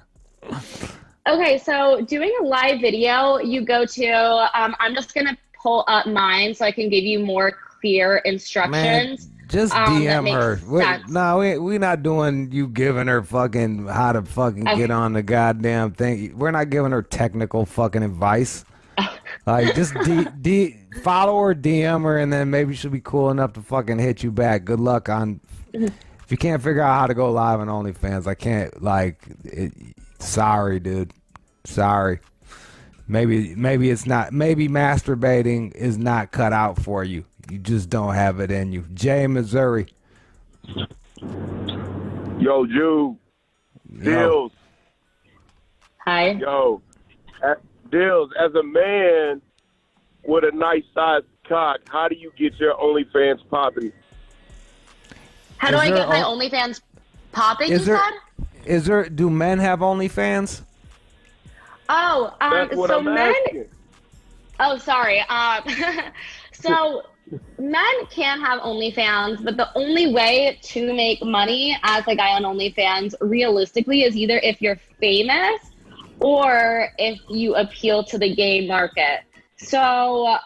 Okay, so doing a live video, you go to, I'm just going to pull up mine so I can give you more clear instructions. Man, just DM her. We're not doing you giving her fucking how to fucking get on the goddamn thing. We're not giving her technical fucking advice. Like, just follow her, DM her, and then maybe she'll be cool enough to fucking hit you back. Good luck on. If you can't figure out how to go live on OnlyFans, I can't. Sorry, dude. Sorry. Maybe it's not. Maybe masturbating is not cut out for you. You just don't have it in you. Jay, Missouri. Yo, Jude. Deelz. Hi. Yo. Deelz, as a man with a nice sized cock, how do you get your OnlyFans popping? How do I get my OnlyFans popping, you said? Do men have OnlyFans? Oh, That's what so I'm men. asking. Oh, sorry. So men can have OnlyFans, but the only way to make money as a guy on OnlyFans realistically is either if you're famous or if you appeal to the gay market. So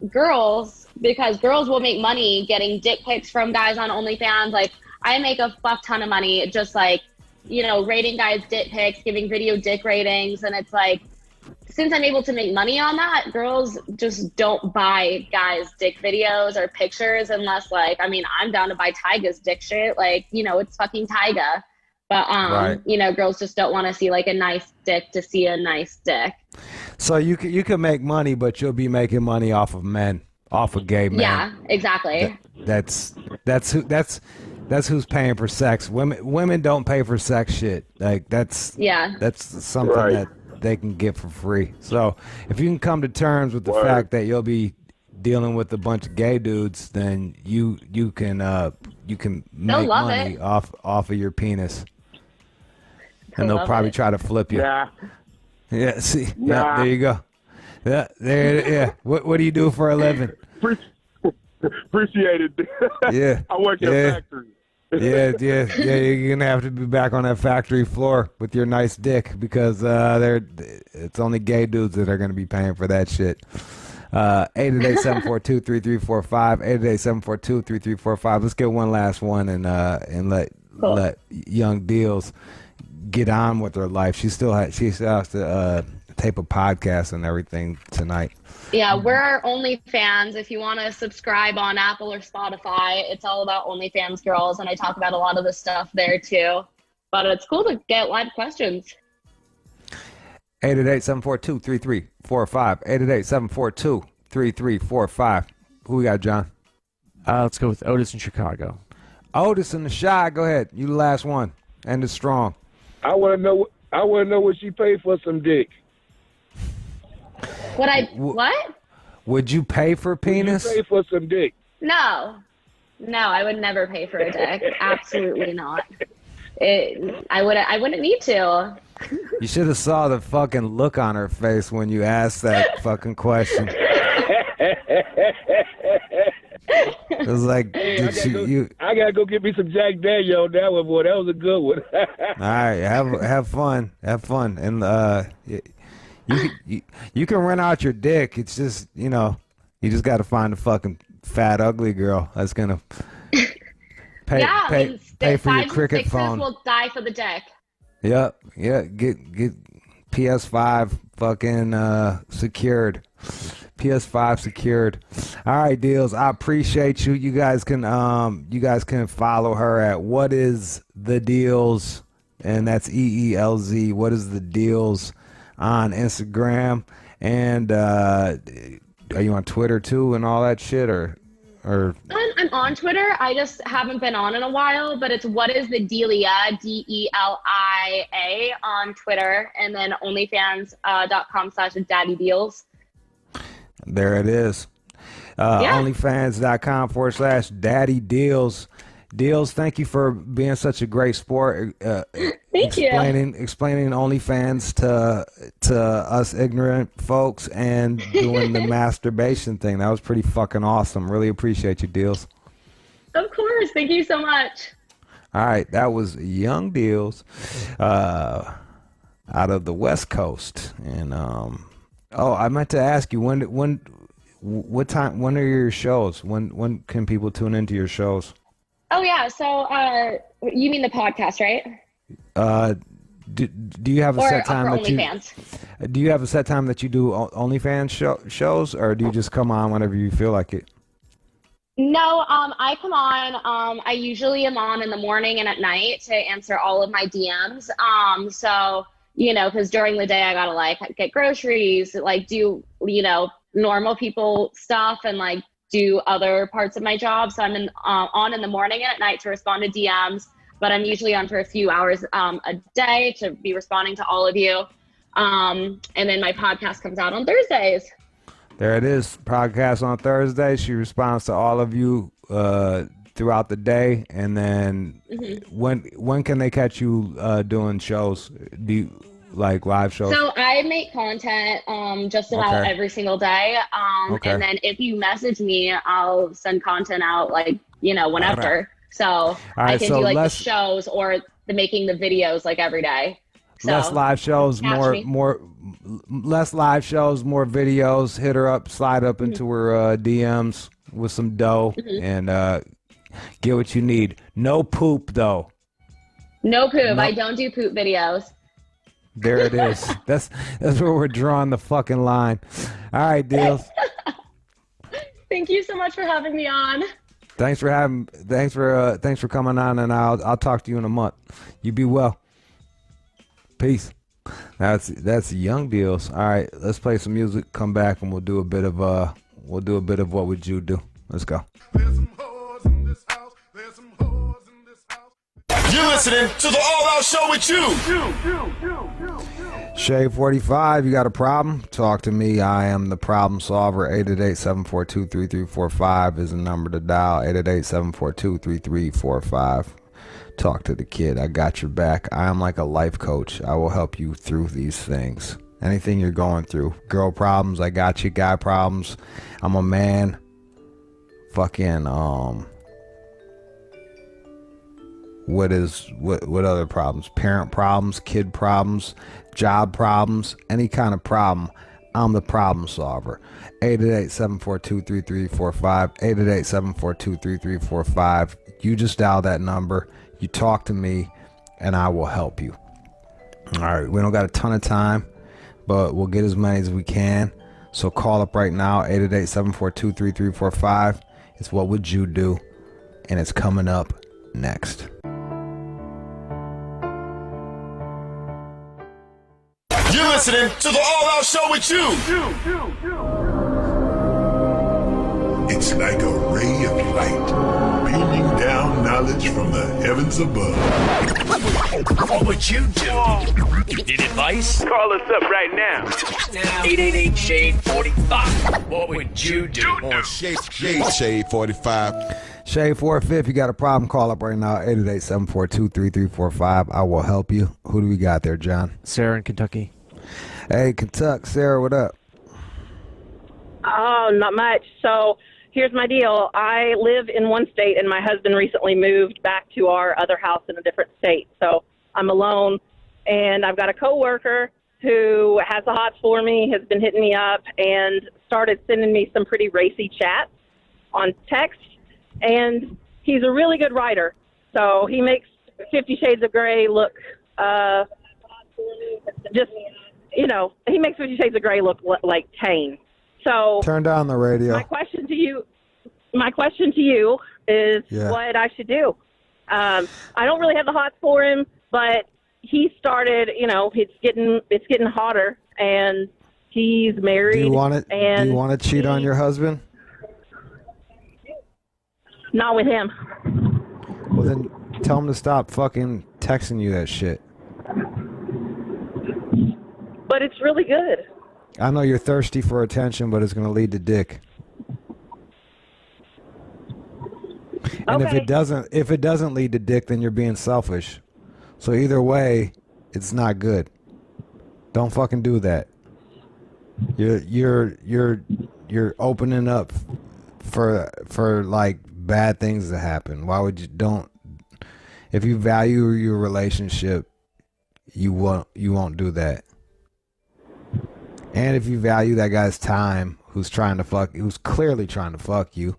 girls, because girls will make money getting dick pics from guys on OnlyFans. Like, I make a fuck ton of money just like, rating guys' dick pics, giving video dick ratings. And it's like, since I'm able to make money on that, girls just don't buy guys' dick videos or pictures unless I'm down to buy Tyga's dick shit. It's fucking Tyga. But, girls just don't want to see like a nice dick to see a nice dick. So you can make money, but you'll be making money off of men, off of gay men. Yeah, exactly. That's who's paying for sex. Women don't pay for sex shit. Like that's something that they can get for free. So if you can come to terms with the fact that you'll be dealing with a bunch of gay dudes, then you can make money off of your penis. And they'll probably try to flip you. Nah. Yeah, see. Nah. Yeah, there you go. Yeah, yeah. What do you do for a living? Appreciate it. Yeah. I work at a factory. Yeah. You're gonna have to be back on that factory floor with your nice dick because it's only gay dudes that are gonna be paying for that shit. 888-742-3345. 888-742-3345. Let's get one last one and let young Deelz get on with her life. She still has to tape a podcast and everything tonight. Yeah, we're OnlyFans. If you want to subscribe on Apple or Spotify, it's all about OnlyFans girls, and I talk about a lot of the stuff there too. But it's cool to get live questions. 888-742-3345. 888-742-3345. Who we got, John? Let's go with Otis in Chicago. Otis in the Shy. Go ahead. You the last one. And it's strong. I want to know. I want to know what she paid for some dick. What? Would you pay for penis? Would you pay for some dick? No, I would never pay for a dick. Absolutely not. I wouldn't need to. You should have saw the fucking look on her face when you asked that fucking question. It was like, I gotta go get me some Jack Daniel on that one, boy. That was a good one. All right, have fun, and you can rent out your dick. It's just you just got to find a fucking fat ugly girl that's gonna pay for your cricket phone. Will die for the dick. Yep, yeah. Get PS5 fucking secured. PS5 secured. All right, Deelz. I appreciate you. You guys can follow her at What Is The Deelz, and that's EELZ. What Is The Deelz on Instagram, and are you on Twitter too and all that shit, or? I'm on Twitter. I just haven't been on in a while, but it's What Is The Delia, DELIA on Twitter, and then OnlyFans.com/DaddyDeelz. There it is. OnlyFans.com/DaddyDeelz. Deelz, thank you for being such a great sport. Thank you. Explaining OnlyFans to us ignorant folks and doing the masturbation thing. That was pretty fucking awesome. Really appreciate you, Deelz. Of course. Thank you so much. All right, that was Young Deelz out of the West Coast, and I meant to ask you when are your shows? When can people tune into your shows? Oh yeah, so you mean the podcast, right? Do you have a set time that OnlyFans? Do you have a set time that you do OnlyFans shows, or do you just come on whenever you feel like it? No, I come on. I usually am on in the morning and at night to answer all of my DMs. So because during the day I gotta get groceries, do normal people stuff, and do other parts of my job. So I'm on in the morning and at night to respond to DMs, but I'm usually on for a few hours a day to be responding to all of you. And then my podcast comes out on Thursdays. There it is. Podcast on Thursday. She responds to all of you throughout the day. And then when can they catch you doing shows? Do you live shows? So I make content just about every single day. And then if you message me, I'll send content out whenever. Right. So I can do the shows or making the videos every day. So less live shows, less live shows, more videos. Hit her up, slide up into her DMs with some dough, and get what you need. No poop though. No poop. I don't do poop videos. There it is. That's where we're drawing the fucking line. All right, Deelz. Thank you so much for having me on. Thanks for coming on, and I'll talk to you in a month. You be well. Peace. That's Young Deelz. All right, let's play some music. Come back and we'll do a bit of what would Jude do. Let's go. There's some whores in this house. There's some whores in this house. You're listening to the All Out Show with Jude. Shade 45, you got a problem? Talk to me. I am the problem solver. 888-742-3345 is the number to dial. 888-742-3345. Talk to the kid. I got your back. I am like a life coach. I will help you through these things. Anything you're going through. Girl problems, I got you. Guy problems, I'm a man. Fucking, what other problems? Parent problems, kid problems, job problems, any kind of problem. I'm the problem solver. 888-742-3345. 888-742-3345. You just dial that number. You talk to me, and I will help you. All right, we don't got a ton of time, but we'll get as many as we can. So call up right now, 888-742-3345. It's What Would You Do? And it's coming up next. You're listening to the All Out Show with Jude. It's like a ray of light, beaming down knowledge from the heavens above. What would you do? Need advice? Call us up right now. 888-SHADE-45. What would you do? On Shade 45. Shade 45, if you got a problem, call up right now, 888-742-3345. I will help you. Who do we got there, John? Sarah in Kentucky. Hey, Kentucky. Sarah, what up? Oh, not much. So here's my deal. I live in one state, and my husband recently moved back to our other house in a different state. So I'm alone, and I've got a coworker who has the hots for me, has been hitting me up, and started sending me some pretty racy chats on text. And he's a really good writer. So he makes 50 Shades of Grey look just, you know, he makes 50 Shades of Grey look like tame. So turn down the radio. My question to you is what I should do. I don't really have the hots for him, but he started, you know, it's getting hotter, and he's married. Do you want to cheat on your husband? Not with him. Well, then tell him to stop fucking texting you that shit. But it's really good. I know you're thirsty for attention, but it's going to lead to dick. And if it doesn't lead to dick, then you're being selfish. So either way, it's not good. Don't fucking do that. You're opening up for like bad things to happen. Why would you if you value your relationship, you won't do that. And if you value that guy's time who's clearly trying to fuck you,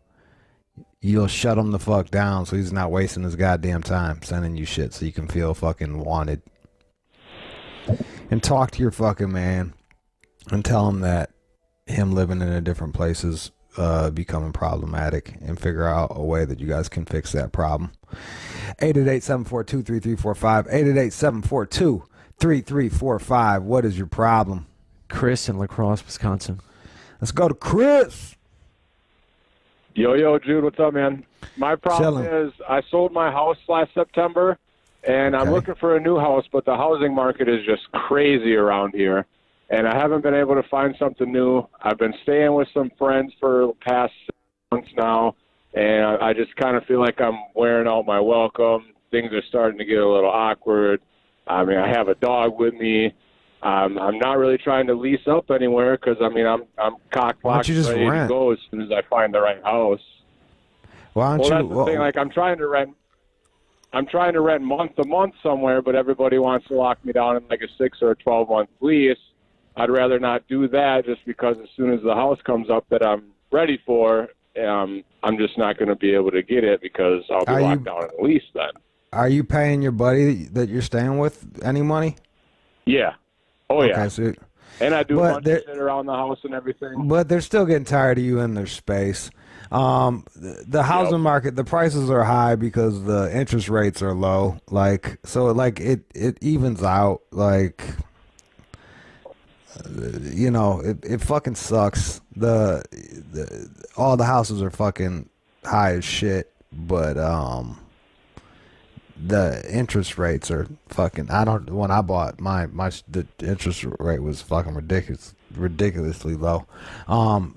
you'll shut him the fuck down so he's not wasting his goddamn time sending you shit so you can feel fucking wanted. And talk to your fucking man and tell him that him living in a different place is becoming problematic, and figure out a way that you guys can fix that problem. 888-742-3345. 888-742-3345. What is your problem? Chris in La Crosse, Wisconsin. Let's go to Chris. Yo, Jude, what's up, man? My problem is I sold my house last September, and I'm looking for a new house, but the housing market is just crazy around here, and I haven't been able to find something new. I've been staying with some friends for the past 6 months now, and I just kind of feel like I'm wearing out my welcome. Things are starting to get a little awkward. I mean, I have a dog with me. I'm not really trying to lease up anywhere because, I mean, I'm cock-blocked ready to go as soon as I find the right house. That's the thing. Like, I'm trying to rent month to month somewhere, but everybody wants to lock me down in like a 6 or a 12-month lease. I'd rather not do that just because as soon as the house comes up that I'm ready for, I'm just not going to be able to get it because I'll be locked down in the lease then. Are you paying your buddy that you're staying with any money? Yeah. Oh, yeah. Okay, so, and I do a bunch of shit around the house and everything. But they're still getting tired of you in their space. The housing market, the prices are high because the interest rates are low. Like, so like it evens out. Like, you know, it fucking sucks. All the houses are fucking high as shit, but the interest rates are fucking. When I bought mine, the interest rate was fucking ridiculously low.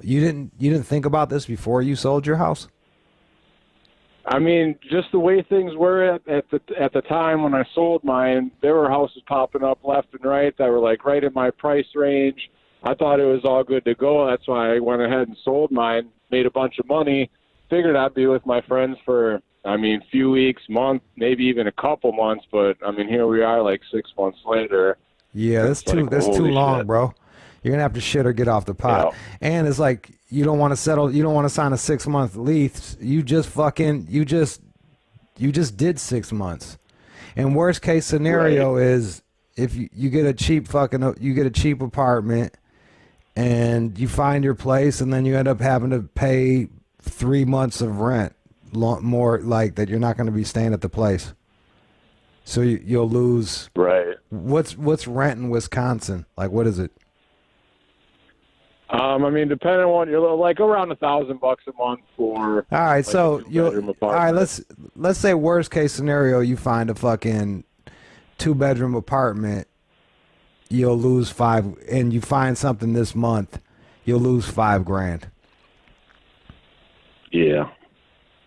You didn't think about this before you sold your house? I mean, just the way things were at the time when I sold mine, there were houses popping up left and right that were like right in my price range. I thought it was all good to go. That's why I went ahead and sold mine, made a bunch of money, figured I'd be with my friends for, I mean, few weeks, month, maybe even a couple months. But I mean, here we are, like 6 months later. Yeah, that's too long, bro. You're gonna have to shit or get off the pot. Yeah. And it's like you don't want to settle. You don't want to sign a 6-month lease. You just did 6 months. And worst case scenario is if you get a cheap apartment and you find your place, and then you end up having to pay 3 months of rent, more like that. You're not going to be staying at the place. So you'll lose. Right. What's rent in Wisconsin? Like, what is it? I mean, depending on you're like around $1,000 a month for. All right, like, so a two-bedroom all right. apartment. Let's say worst case scenario, you find a fucking 2-bedroom apartment. You'll lose $5,000, and you find something this month, you'll lose $5,000. Yeah.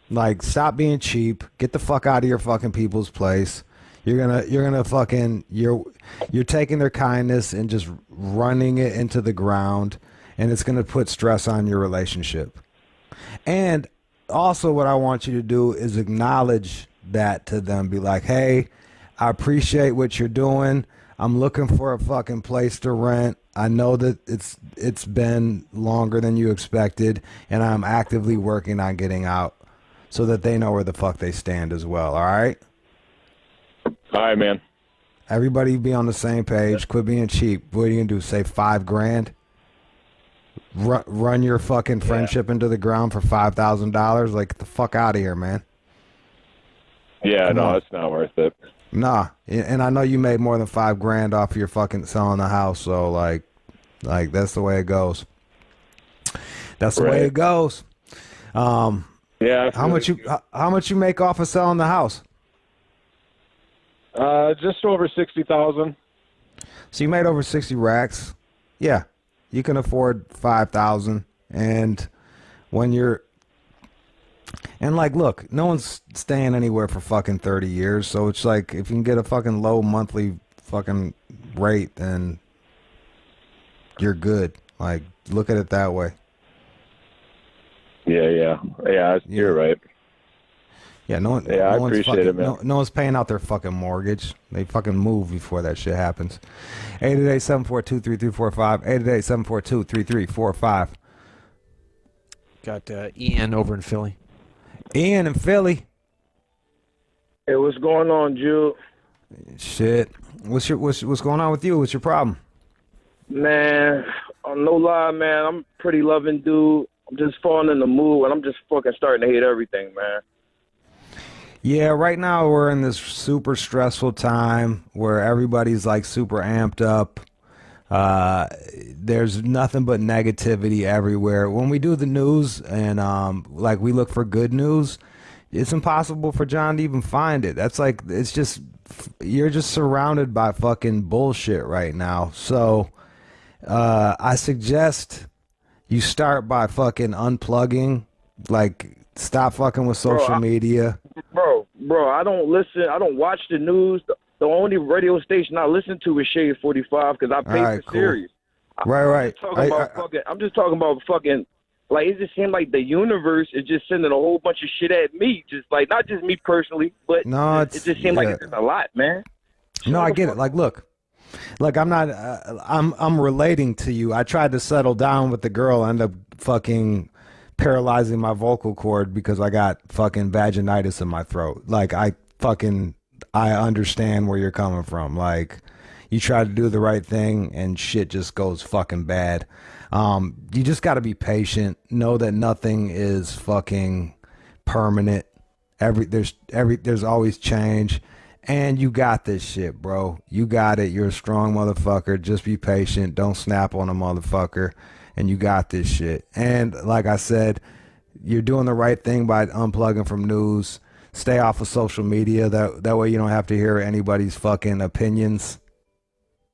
Like, stop being cheap. Get the fuck out of your fucking people's place. You're gonna fucking you're taking their kindness and just running it into the ground, and it's gonna put stress on your relationship. And also, what I want you to do is acknowledge that to them. Be like, hey, I appreciate what you're doing. I'm looking for a fucking place to rent. I know that it's been longer than you expected, and I'm actively working on getting out, so that they know where the fuck they stand as well. All right. All right, man. Everybody be on the same page. Quit being cheap. What are you gonna do? Say $5,000? Run your fucking friendship into the ground for $5,000? Like, get the fuck out of here, man. Yeah, Come no, on. it's not worth it. Nah, and I know you made more than $5,000 off your fucking selling the house. So like that's the way it goes. That's the way it goes. Yeah. How much you make off of selling the house? Just over 60,000. So you made over 60 racks. Yeah, you can afford 5,000, and when you're like, look, no one's staying anywhere for fucking 30 years, so it's like if you can get a fucking low monthly fucking rate, then you're good. Like, look at it that way. Yeah. You're right. Yeah, no one. Yeah, I no one's appreciate fucking, it, man. No one's paying out their fucking mortgage. They fucking move before that shit happens. 888-742-3345. 888-742-3345. Got Ian over in Philly. Ian in Philly. Hey, what's going on, Jude? Shit. What's going on with you? What's your problem? Man, no lie, man. I'm a pretty loving dude. I'm just falling in the mood, and I'm just fucking starting to hate everything, man. Yeah, right now we're in this super stressful time where everybody's like super amped up. There's nothing but negativity everywhere. When we do the news and like we look for good news, it's impossible for John to even find it. That's like, it's just, you're just surrounded by fucking bullshit right now. So I suggest you start by fucking unplugging, like stop fucking with social media. Bro, I don't listen. I don't watch the news. The only radio station I listen to is Shade 45 because I pay for Sirius. Right. I'm just talking about fucking. Like, it just seems like the universe is just sending a whole bunch of shit at me. Just like, not just me personally, but it just seems like it's a lot, man. No, I get it. Like, look, I'm not. I'm relating to you. I tried to settle down with the girl. I ended up fucking paralyzing my vocal cord because I got fucking vaginitis in my throat. Like, I understand where you're coming from. Like, you try to do the right thing and shit just goes fucking bad. You just got to be patient. Know that nothing is fucking permanent. There's always change, and you got this shit, bro. You got it. You're a strong motherfucker. Just be patient. Don't snap on a motherfucker, and you got this shit. And like I said, you're doing the right thing by unplugging from news. Stay off of social media. That way you don't have to hear anybody's fucking opinions.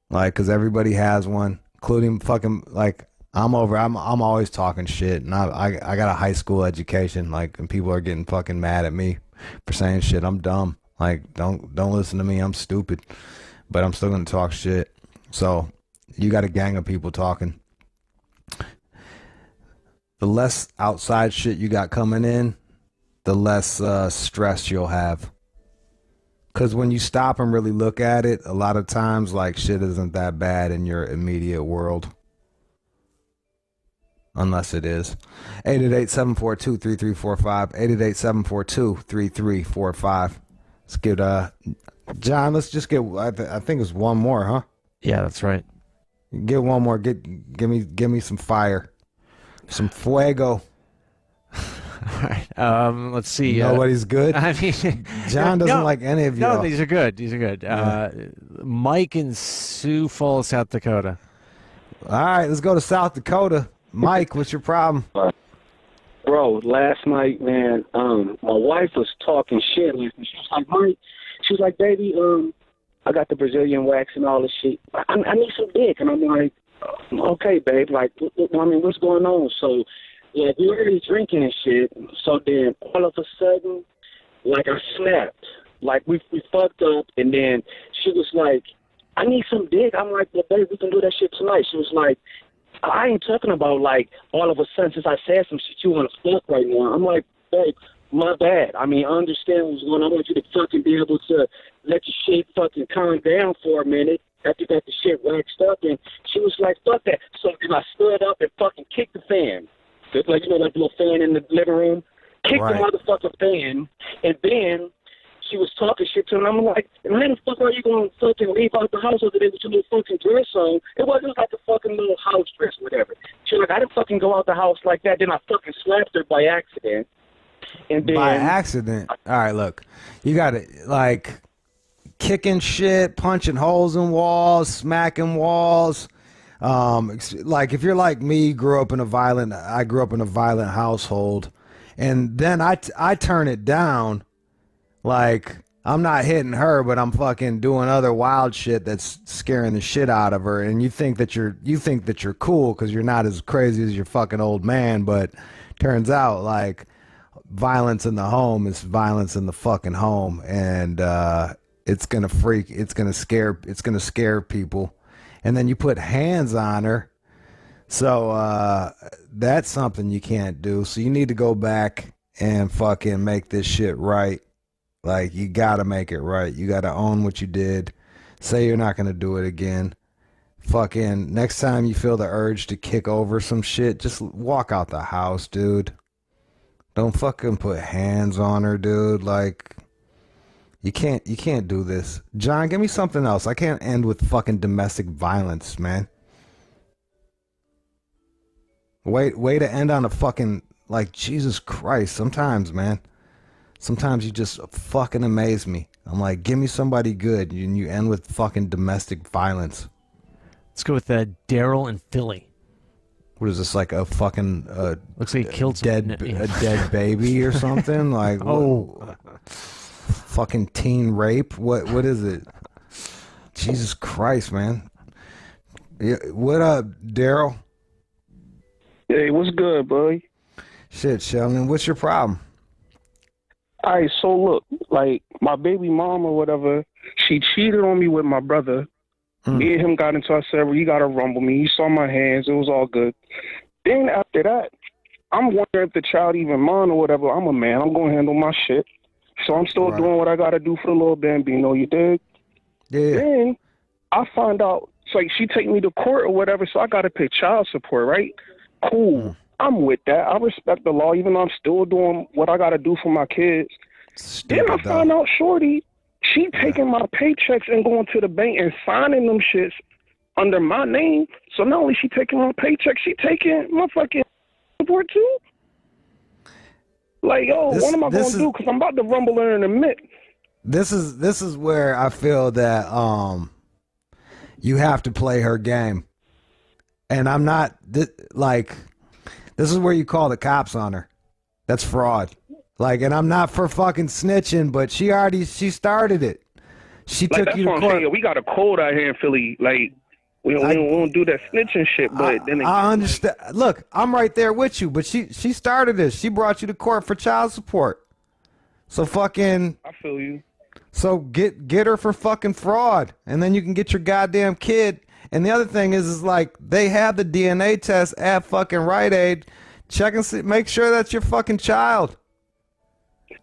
Like, cause everybody has one, including fucking like. I'm always talking shit, and I got a high school education, like, and people are getting fucking mad at me for saying shit. I'm dumb. Like, don't listen to me. I'm stupid, but I'm still gonna talk shit. So you got a gang of people talking. The less outside shit you got coming in, the less stress you'll have. Because when you stop and really look at it, a lot of times, like, shit isn't that bad in your immediate world. Unless it is. 888-742-3345. 888-742-3345. Let's get, John, let's just get, I think it's one more, huh? Yeah, that's right. Get one more. Give me some fire. Some fuego. Let's see. Nobody's good. I mean, John doesn't like any of you. No, these are good. These are good. Mike in Sioux Falls, South Dakota. All right, let's go to South Dakota. Mike, what's your problem? Bro, last night, man, my wife was talking shit with me. She was like, Mike, she was like, baby, I got the Brazilian wax and all this shit. I need some dick. And I'm like, okay, babe, like, I mean, what's going on? So, yeah, we were already drinking and shit. So then all of a sudden, like, I snapped. Like, we fucked up, and then she was like, I need some dick. I'm like, well, babe, we can do that shit tonight. She was like, I ain't talking about, like, all of a sudden since I said some shit, you want to fuck right now. I'm like, babe, my bad. I mean, I understand what's going on. I want you to fucking be able to let your shit fucking calm down for a minute after you got the shit waxed up. And she was like, fuck that. So then I stood up and fucking kicked the fan. Like, you know, like the little fan in the living room. Kicked the motherfucking fan. And then she was talking shit to him. I'm like, and how the fuck are you going to fucking leave out the house over there with your little fucking dress on? It wasn't like a fucking little house dress, whatever. She was like, I didn't fucking go out the house like that. Then I fucking slapped her by accident. And then, by accident? All right, look. You got to, like, kicking shit, punching holes in walls, smacking walls. Like, if you're like me, I grew up in a violent household. And then I turn it down. Like, I'm not hitting her, but I'm fucking doing other wild shit that's scaring the shit out of her. And you think that you're cool because you're not as crazy as your fucking old man. But turns out, like, violence in the home is violence in the fucking home. And it's gonna scare people. And then you put hands on her. So that's something you can't do. So you need to go back and fucking make this shit right. Like, you gotta make it right. You gotta own what you did. Say you're not gonna do it again. Fucking next time you feel the urge to kick over some shit, just walk out the house, dude. Don't fucking put hands on her, dude. Like, you can't do this. John, give me something else. I can't end with fucking domestic violence, man. Way to end on a fucking, like, Jesus Christ. Sometimes, man. Sometimes you just fucking amaze me. I'm like, give me somebody good, and you end with fucking domestic violence. Let's go with Daryl in Philly. What is this, like a fucking looks like he killed a dead baby or something? Like, fucking teen rape? What is it? Jesus Christ, man. Yeah, what up, Daryl? Hey, what's good, buddy? Shit, Sheldon, what's your problem? All right, so look, like, my baby mom or whatever, she cheated on me with my brother. Me and him got into our several. He got to rumble me. He saw my hands. It was all good. Then after that, I'm wondering if the child even mine or whatever. I'm a man. I'm going to handle my shit. So I'm still doing what I got to do for the little bambino, you dig? Yeah. Then I find out, it's like she take me to court or whatever, so I got to pay child support, right? Cool. I'm with that. I respect the law, even though I'm still doing what I got to do for my kids. Then I find out, shorty, she taking my paychecks and going to the bank and signing them shits under my name. So not only she taking my paycheck, she taking my fucking support too. Like, yo, what am I going to do? Because I'm about to rumble her in a minute. This is where I feel that you have to play her game. And I'm not, like, this is where you call the cops on her. That's fraud. Like, and I'm not for fucking snitching, but she started it. She like, took you to what I'm court. saying. We got a code out here in Philly. Like, we don't do that snitching shit. But then I understand. Look, I'm right there with you, but she started this. She brought you to court for child support. So fucking. I feel you. So get her for fucking fraud, and then you can get your goddamn kid. And the other thing is like, they have the DNA test at fucking Rite Aid. Check and see, make sure that's your fucking child.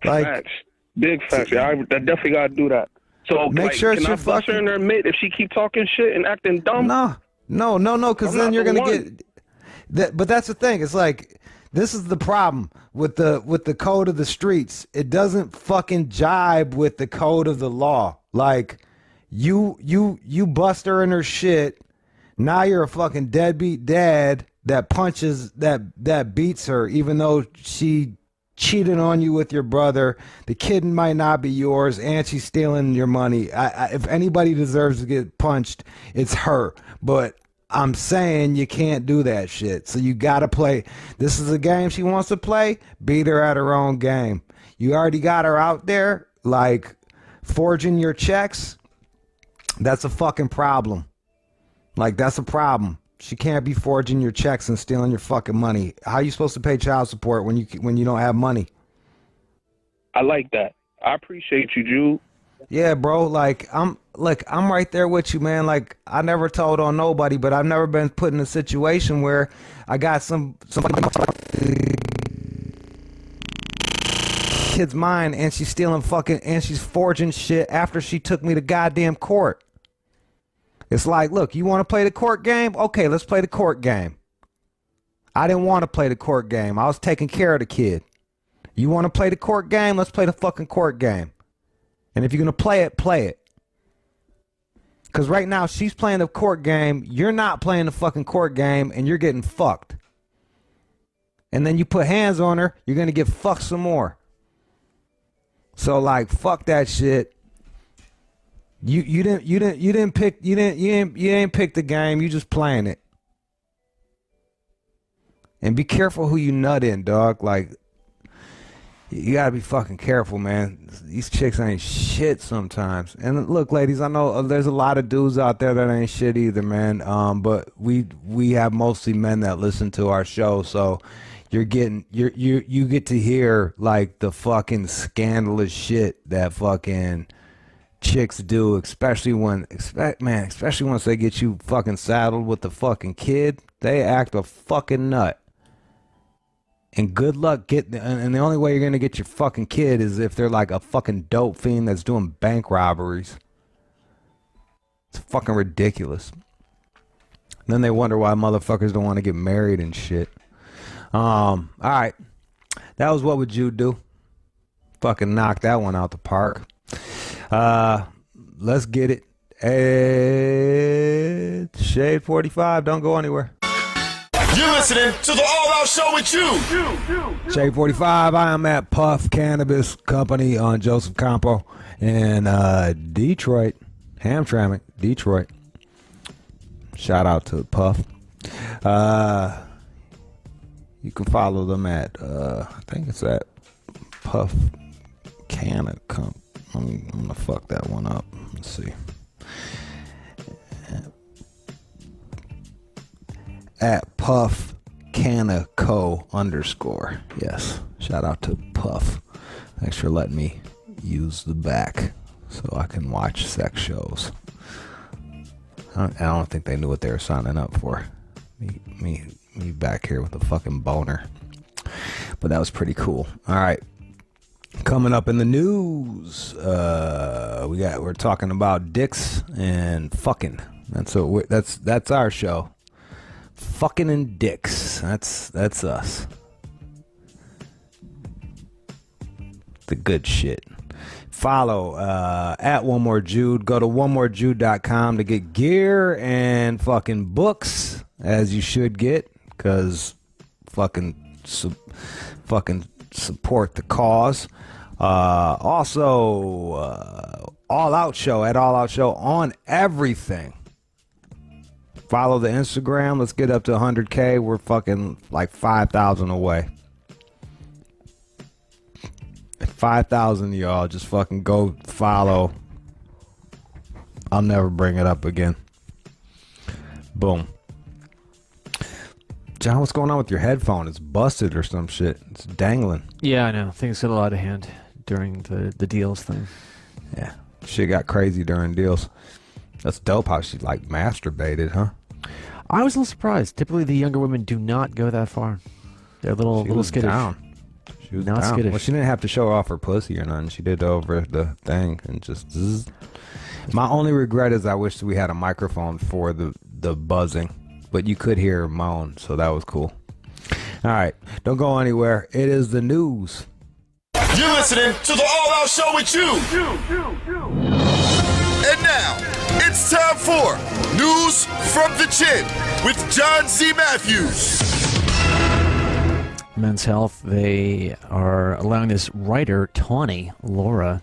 Like, facts. Big facts. Yeah, I definitely got to do that. So, make sure can I bust her in her mid if she keep talking shit and acting dumb? No, because then you're going to get... But that's the thing. It's like, this is the problem with the code of the streets. It doesn't fucking jibe with the code of the law. Like, you bust her in her shit. Now you're a fucking deadbeat dad that punches, that beats her, even though she cheating on you with your brother. The kid might not be yours, and she's stealing your money. If anybody deserves to get punched, it's her. But I'm saying you can't do that shit. So you gotta play. This is a game she wants to play. Beat her at her own game. You already got her out there, like, forging your checks. That's a fucking problem. Like, that's a problem. She can't be forging your checks and stealing your fucking money. How are you supposed to pay child support when you don't have money? I like that. I appreciate you, Jude. Yeah, bro. Like, I'm right there with you, man. Like, I never told on nobody, but I've never been put in a situation where I got somebody kid's mind and she's stealing and she's forging shit after she took me to goddamn court. It's like, look, you want to play the court game? Okay, let's play the court game. I didn't want to play the court game. I was taking care of the kid. You want to play the court game? Let's play the fucking court game. And if you're going to play it, play it. Because right now, she's playing the court game. You're not playing the fucking court game, and you're getting fucked. And then you put hands on her, you're going to get fucked some more. So, like, fuck that shit. You ain't pick the game. You just playing it. And be careful who you nut in, dog. Like, you gotta be fucking careful, man. These chicks ain't shit sometimes. And look, ladies, I know there's a lot of dudes out there that ain't shit either, man. But we have mostly men that listen to our show, so you get to hear like the fucking scandalous shit that fucking chicks do, especially once they get you fucking saddled with the fucking kid. They act a fucking nut. And good luck and the only way you're gonna get your fucking kid is if they're like a fucking dope fiend that's doing bank robberies. It's fucking ridiculous. And then they wonder why motherfuckers don't want to get married and shit. All right, that was What Would Jude Do? Fucking knocked that one out the park. Let's get it. Shade 45. Don't go anywhere. You're listening to the All Out Show with Jude. Shade 45. I am at Puff Cannabis Company on Joseph Campo in Detroit. Hamtramck, Detroit. Shout out to Puff. You can follow them at, I think it's at Puff Canna Comp. I'm gonna fuck that one up. Let's see. At Puff Canna Co _. Yes. Shout out to Puff. Thanks for letting me use the back so I can watch sex shows. I don't think they knew what they were signing up for. Me back here with a fucking boner. But that was pretty cool. All right. Coming up in the news, we're talking about dicks and fucking. That's our show. Fucking and dicks. That's us. The good shit. Follow at One More Jude. Go to onemorejude.com to get gear and fucking books, as you should get, because fucking support the cause. Also, All Out Show at All Out Show on everything. Follow the Instagram. Let's get up to 100K. We're fucking like 5,000 away. 5,000 y'all. Just fucking go follow. I'll never bring it up again. Boom. John, what's going on with your headphone? It's busted or some shit. It's dangling. Yeah, I know. Things got a lot of hand during the Deelz thing. Yeah. Shit got crazy during Deelz. That's dope how she like masturbated, huh? I was a little surprised. Typically, the younger women do not go that far. They're a little skittish. Down. She was not down. skittish. Well, she didn't have to show off her pussy or nothing. She did over the thing and just zzz. My only regret is I wish we had a microphone for the buzzing, but you could hear her moan, so that was cool. All right, don't go anywhere. It is the news. You're listening to the All Out Show with Jude. And now, it's time for News from the Chin with John C. Matthews. Men's Health, they are allowing this writer, Tawny Laura,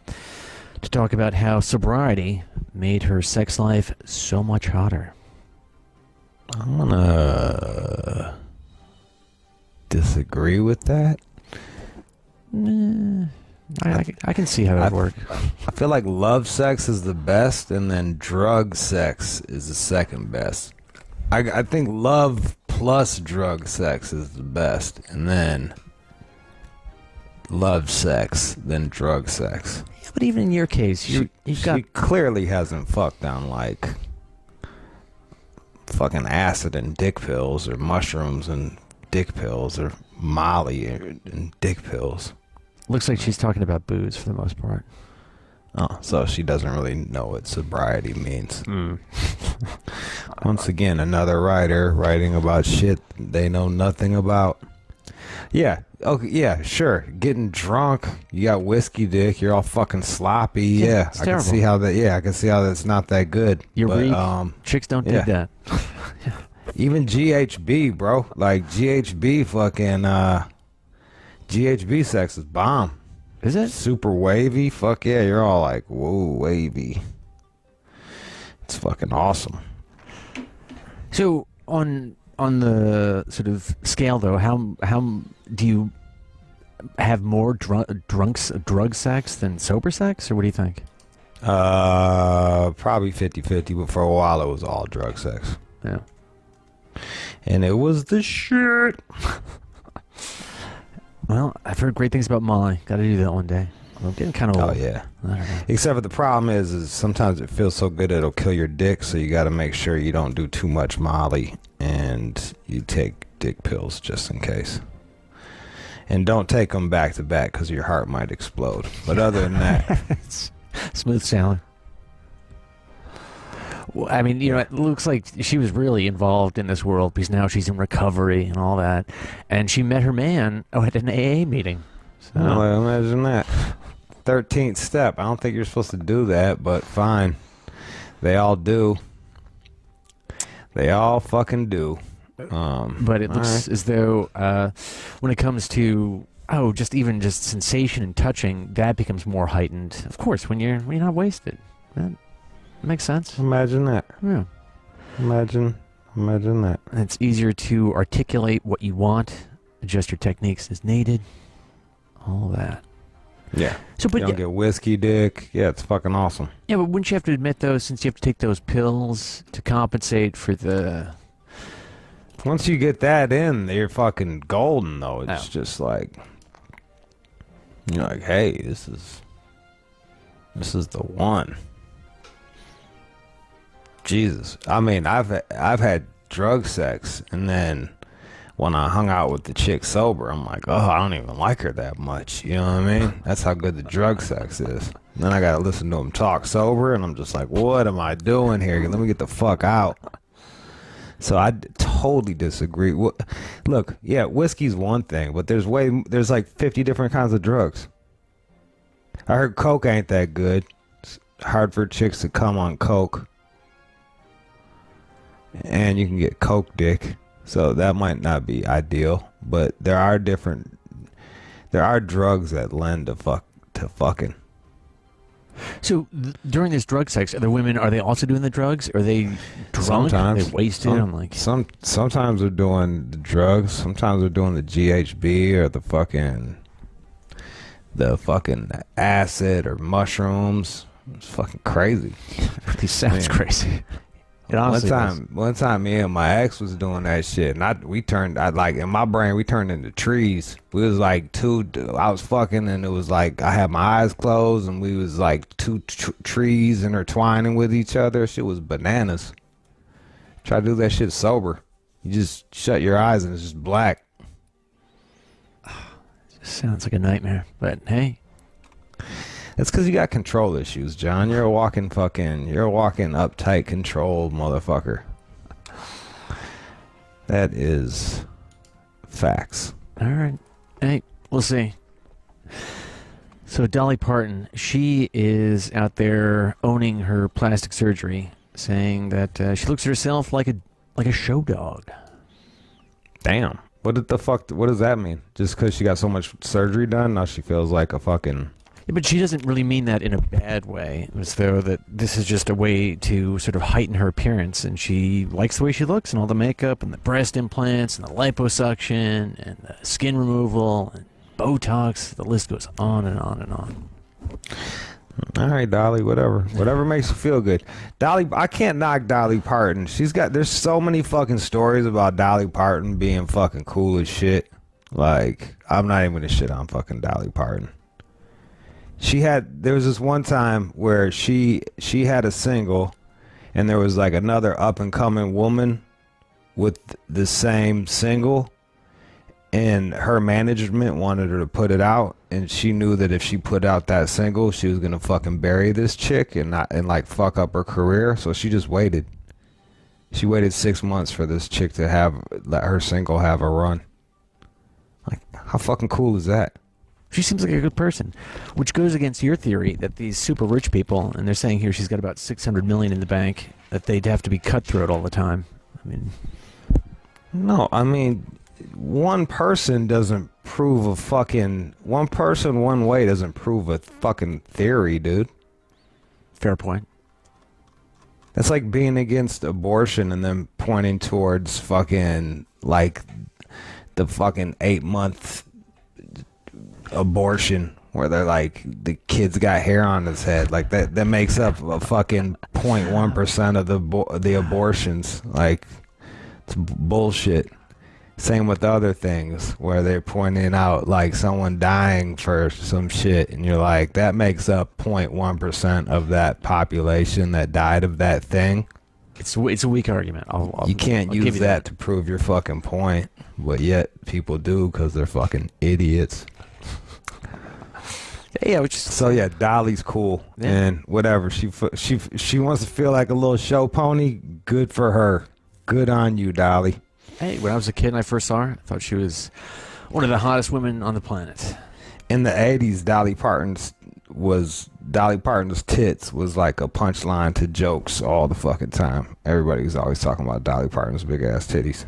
to talk about how sobriety made her sex life so much hotter. I'm gonna disagree with that. I can see how that would work. I feel like love sex is the best, and then drug sex is the second best. I think love plus drug sex is the best, and then love sex, then drug sex. Yeah, but even in your case, she clearly hasn't fucked on like fucking acid and dick pills, or mushrooms and dick pills, or Molly and dick pills. Looks like she's talking about booze for the most part. Oh, so she doesn't really know what sobriety means. Once again, another writer writing about shit they know nothing about. Yeah, okay, yeah, sure. Getting drunk, you got whiskey dick, you're all fucking sloppy. Yeah, I can see how that. Yeah, I can see how that's not that good. You're weak. Chicks don't dig that. Even GHB, bro. Like GHB, fucking GHB sex is bomb. Is it? Super wavy. Fuck yeah, you're all like, whoa, wavy. It's fucking awesome. So on the sort of scale though, how do you have more drug sex than sober sex, or what do you think? Probably 50-50, but for a while it was all drug sex. Yeah. And it was the shit. Well, I've heard great things about Molly. Got to do that one day. I'm getting kind of old. Oh, yeah. I don't know. Except for the problem is sometimes it feels so good it'll kill your dick, so you got to make sure you don't do too much Molly and you take dick pills just in case. And don't take them back to back because your heart might explode. But other than that... It's smooth sailing. Well, I mean, you know, it looks like she was really involved in this world because now she's in recovery and all that. And she met her man at an AA meeting. So. Oh, imagine that. 13th step. I don't think you're supposed to do that, but fine. They all do. They all fucking do. But it looks as though when it comes to just sensation and touching, that becomes more heightened. Of course, when you're not wasted. That makes sense. Imagine that. Yeah. Imagine that. And it's easier to articulate what you want, adjust your techniques as needed. All that. Yeah. So, but you don't get whiskey dick. Yeah, it's fucking awesome. Yeah, but wouldn't you have to admit, though, since you have to take those pills to compensate for the... Once you get that in, you're fucking golden, though. It's just like... You're like, hey, this is the one. Jesus. I mean, I've had drug sex, and then when I hung out with the chick sober, I'm like, oh, I don't even like her that much. You know what I mean? That's how good the drug sex is. And then I gotta listen to him talk sober, and I'm just like, what am I doing here? Let me get the fuck out. So I totally disagree. Look, yeah, whiskey's one thing, but there's like 50 different kinds of drugs. I heard coke ain't that good. It's hard for chicks to come on coke. And you can get coke dick. So that might not be ideal, but there are drugs that lend to fucking. So during this drug sex, are they also doing the drugs? Are they drunk? Sometimes. Are they wasted? I'm like, sometimes they're doing the drugs. Sometimes they're doing the GHB or the fucking acid or mushrooms. It's fucking crazy. It sounds crazy. It honestly one time, me and my ex was doing that shit, and in my brain, we turned into trees. We was like I was fucking, and it was like I had my eyes closed, and we was like two trees intertwining with each other. Shit was bananas. Try to do that shit sober. You just shut your eyes, and it's just black. Sounds like a nightmare, but hey. It's because you got control issues, John. You're a walking uptight, controlled motherfucker. That is facts. All right. Hey, we'll see. So Dolly Parton, she is out there owning her plastic surgery, saying that she looks at herself like a show dog. Damn. What does that mean? Just because she got so much surgery done, now she feels like a fucking... Yeah, but she doesn't really mean that in a bad way. It's though that this is just a way to sort of heighten her appearance, and she likes the way she looks, and all the makeup, and the breast implants, and the liposuction, and the skin removal, and Botox. The list goes on and on and on. All right, Dolly, whatever makes you feel good. Dolly, I can't knock Dolly Parton. There's so many fucking stories about Dolly Parton being fucking cool as shit. Like, I'm not even gonna shit on fucking Dolly Parton. There was this one time where she had a single, and there was like another up and coming woman with the same single, and her management wanted her to put it out, and she knew that if she put out that single, she was gonna fucking bury this chick and like fuck up her career. So she just waited. She waited 6 months for this chick to let her single have a run. Like, how fucking cool is that? She seems like a good person, which goes against your theory that these super rich people, and they're saying here she's got about $600 million in the bank, that they'd have to be cutthroat all the time. No, one person doesn't prove a fucking... One person, one way doesn't prove a fucking theory, dude. Fair point. That's like being against abortion and then pointing towards fucking, like, the fucking 8-month abortion where they're like, the kid's got hair on his head. Like, that makes up a fucking 0.1% of the abortions. Like, it's bullshit. Same with other things where they're pointing out like someone dying for some shit, and you're like, that makes up 0.1% of that population that died of that thing. It's a weak argument. You can't use that to prove your fucking point, but yet people do because they're fucking idiots. Yeah, so Dolly's cool, and whatever. She wants to feel like a little show pony. Good for her. Good on you, Dolly. Hey, when I was a kid and I first saw her, I thought she was one of the hottest women on the planet. In the 80s, Dolly Parton's tits was like a punchline to jokes all the fucking time. Everybody was always talking about Dolly Parton's big ass titties,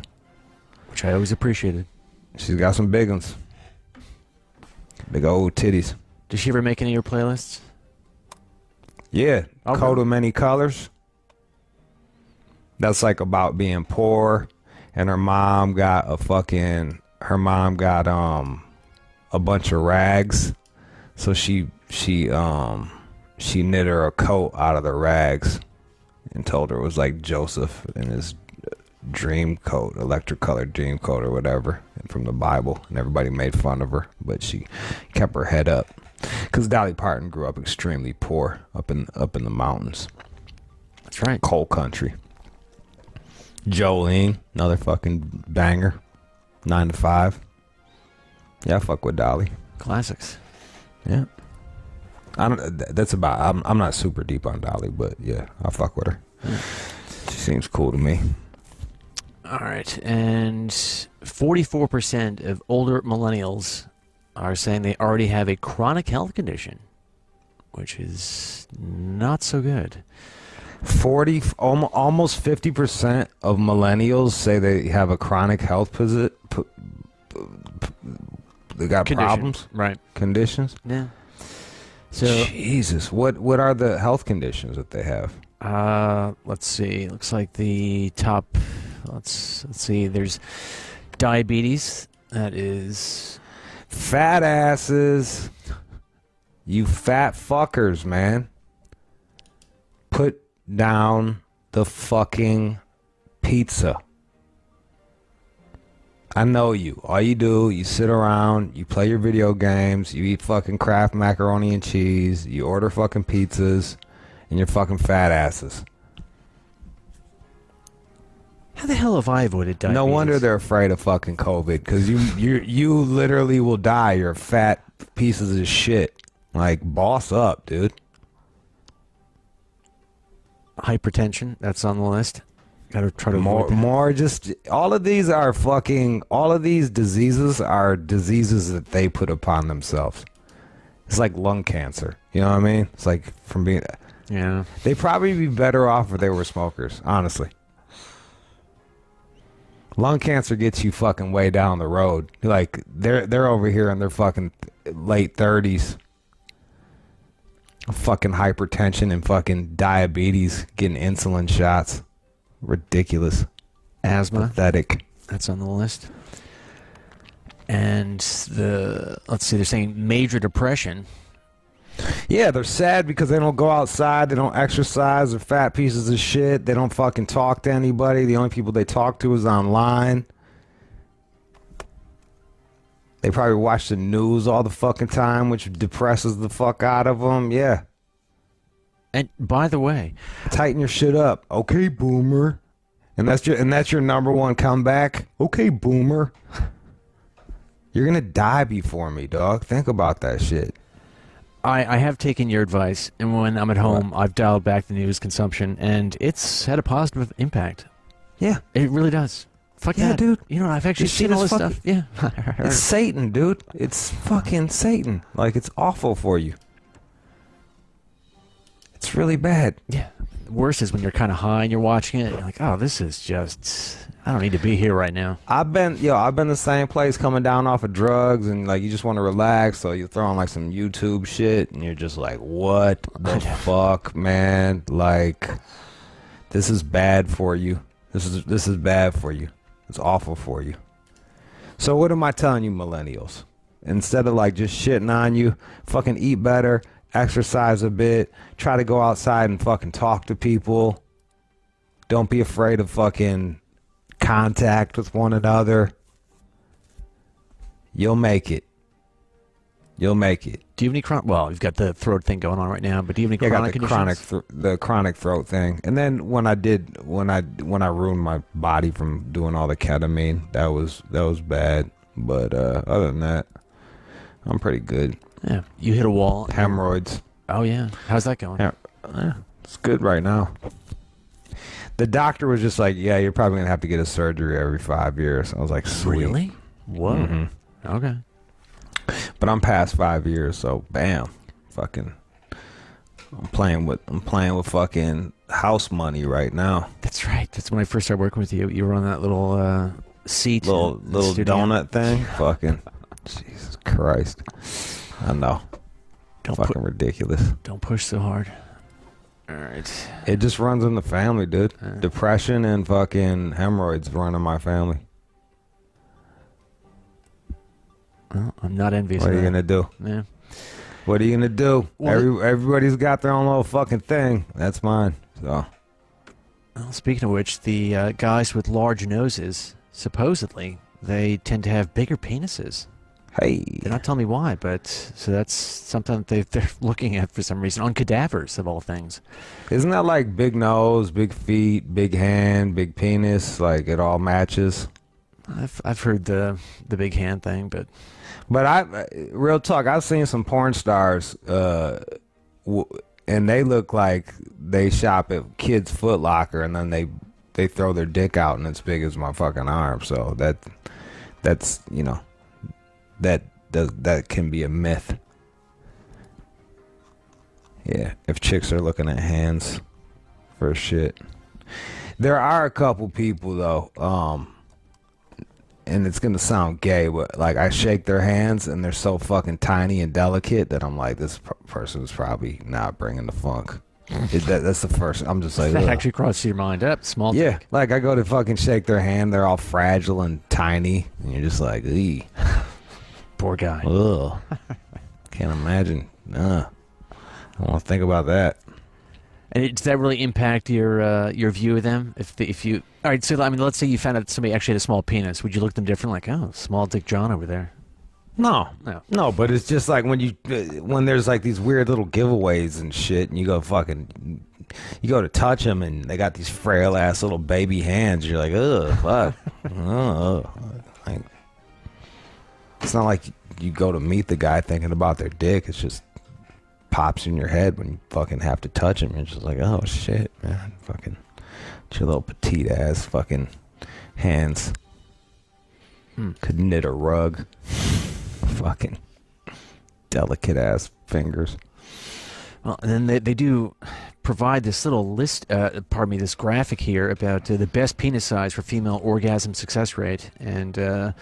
which I always appreciated. She's got some big ones. Big old titties. Did she ever make any of your playlists? Yeah, Coat of Many Colors. That's like about being poor. And her mom got a bunch of rags, so she knit her a coat out of the rags, and told her it was like Joseph in his dream coat, electric colored dream coat or whatever, from the Bible, and everybody made fun of her, but she kept her head up, because Dolly Parton grew up extremely poor up in the mountains. That's right, coal country. Jolene, another fucking banger. 9 to 5. Yeah, I fuck with Dolly. Classics. Yeah. I'm not super deep on Dolly, but yeah, I fuck with her. Yeah. She seems cool to me. All right, and 44% of older millennials are saying they already have a chronic health condition, which is not so good. Almost 50% of millennials say they have a chronic health they got problems, right? Conditions. Yeah. So Jesus, what are the health conditions that they have? Let's see. Looks like the top. Let's see. There's diabetes. That is fat asses. You fat fuckers, man. Put down the fucking pizza. I know you. All you do, you sit around, you play your video games, you eat fucking Kraft macaroni and cheese, you order fucking pizzas, and you're fucking fat asses. How the hell have I avoided diabetes? No wonder they're afraid of fucking COVID, because you literally will die. You're fat pieces of shit. Like, boss up, dude. Hypertension, that's on the list. Gotta try to avoid that. More just, all of these diseases are diseases that they put upon themselves. It's like lung cancer. You know what I mean? It's like from being... Yeah. They'd probably be better off if they were smokers, honestly. Lung cancer gets you fucking way down the road. Like they're over here in their fucking late 30s. Fucking hypertension and fucking diabetes, getting insulin shots. Ridiculous. Asthma. Pathetic. That's on the list. And let's see, they're saying major depression. Yeah, they're sad because they don't go outside, they don't exercise, they're fat pieces of shit, they don't fucking talk to anybody, the only people they talk to is online. They probably watch the news all the fucking time, which depresses the fuck out of them, yeah. And by the way, tighten your shit up. Okay, boomer. And that's your number one comeback. Okay, boomer. You're gonna die before me, dog. Think about that shit. I have taken your advice, and when I'm at home, I've dialed back the news consumption, and it's had a positive impact. Yeah. It really does. Fuck yeah, that. dude. You know, I've actually This shit seen all is this fucking- stuff. Yeah. It's Satan, dude. It's fucking Satan. Like, it's awful for you. It's really bad. Yeah. Worse is when you're kind of high and you're watching it, and you're like, oh, this is just... I don't need to be here right now. I've been the same place coming down off of drugs, and like you just want to relax, so you throw on like some YouTube shit, and you're just like, what the fuck, man? Like, this is bad for you. This is bad for you. It's awful for you. So what am I telling you, millennials? Instead of like just shitting on you, fucking eat better, exercise a bit, try to go outside and fucking talk to people. Don't be afraid of fucking contact with one another. You'll make it. You'll make it. Do you have any chronic... Well, you've got the throat thing going on right now, but do you have any I chronic got conditions? the chronic throat thing. And then when I ruined my body from doing all the ketamine, that was bad. But other than that, I'm pretty good. Yeah. You hit a wall. Hemorrhoids. Oh, yeah. How's that going? Yeah, it's good right now. The doctor was just like, yeah, you're probably going to have to get a surgery every 5 years. I was like, sweet. Really? Whoa. Mm-hmm. Okay. But I'm past 5 years, so bam. Fucking I'm playing with fucking house money right now. That's right. That's when I first started working with you. You were on that little seat. Little in the studio. donut thing. Fucking Jesus Christ. I know. Fucking ridiculous. Don't push so hard. All right. It just runs in the family, dude. Depression and fucking hemorrhoids run in my family. Well, I'm not envious. What of are you that. gonna do? Yeah. What are you gonna do? Well, Everybody's got their own little fucking thing. That's mine. So. Well, speaking of which, the guys with large noses, supposedly, they tend to have bigger penises. Hey. They're not telling me why, but so that's something that they're looking at for some reason on cadavers of all things. Isn't that like big nose, big feet, big hand, big penis? Like it all matches. I've heard the big hand thing, but real talk, I've seen some porn stars, and they look like they shop at Kids Foot Locker, and then they throw their dick out and it's big as my fucking arm. So that's you know. That can be a myth. Yeah, if chicks are looking at hands for shit. There are a couple people though, and it's gonna sound gay, but like I shake their hands and they're so fucking tiny and delicate that I'm like, this person's probably not bringing the funk. That's the first. I'm just like, that ugh. actually crosses your mind up. Small. Yeah, dick. like I go to fucking shake their hand, they're all fragile and tiny, and you're just like, eee. Poor guy. Ugh. Can't imagine. I don't want to think about that. And does that really impact your view of them? If you all right, so I mean, let's say you found out somebody actually had a small penis, would you look at them different? Like, oh, small dick John over there. No, No. But it's just like when there's like these weird little giveaways and shit, and you go to touch them, and they got these frail ass little baby hands. You're like, ugh, fuck. Like, it's not like you go to meet the guy thinking about their dick. It's just pops in your head when you fucking have to touch him. You're just like, oh shit, man, fucking your little petite ass fucking hands. Could knit a rug. Fucking delicate ass fingers. Well, and then they do provide this little list, this graphic here about the best penis size for female orgasm success rate. And I'm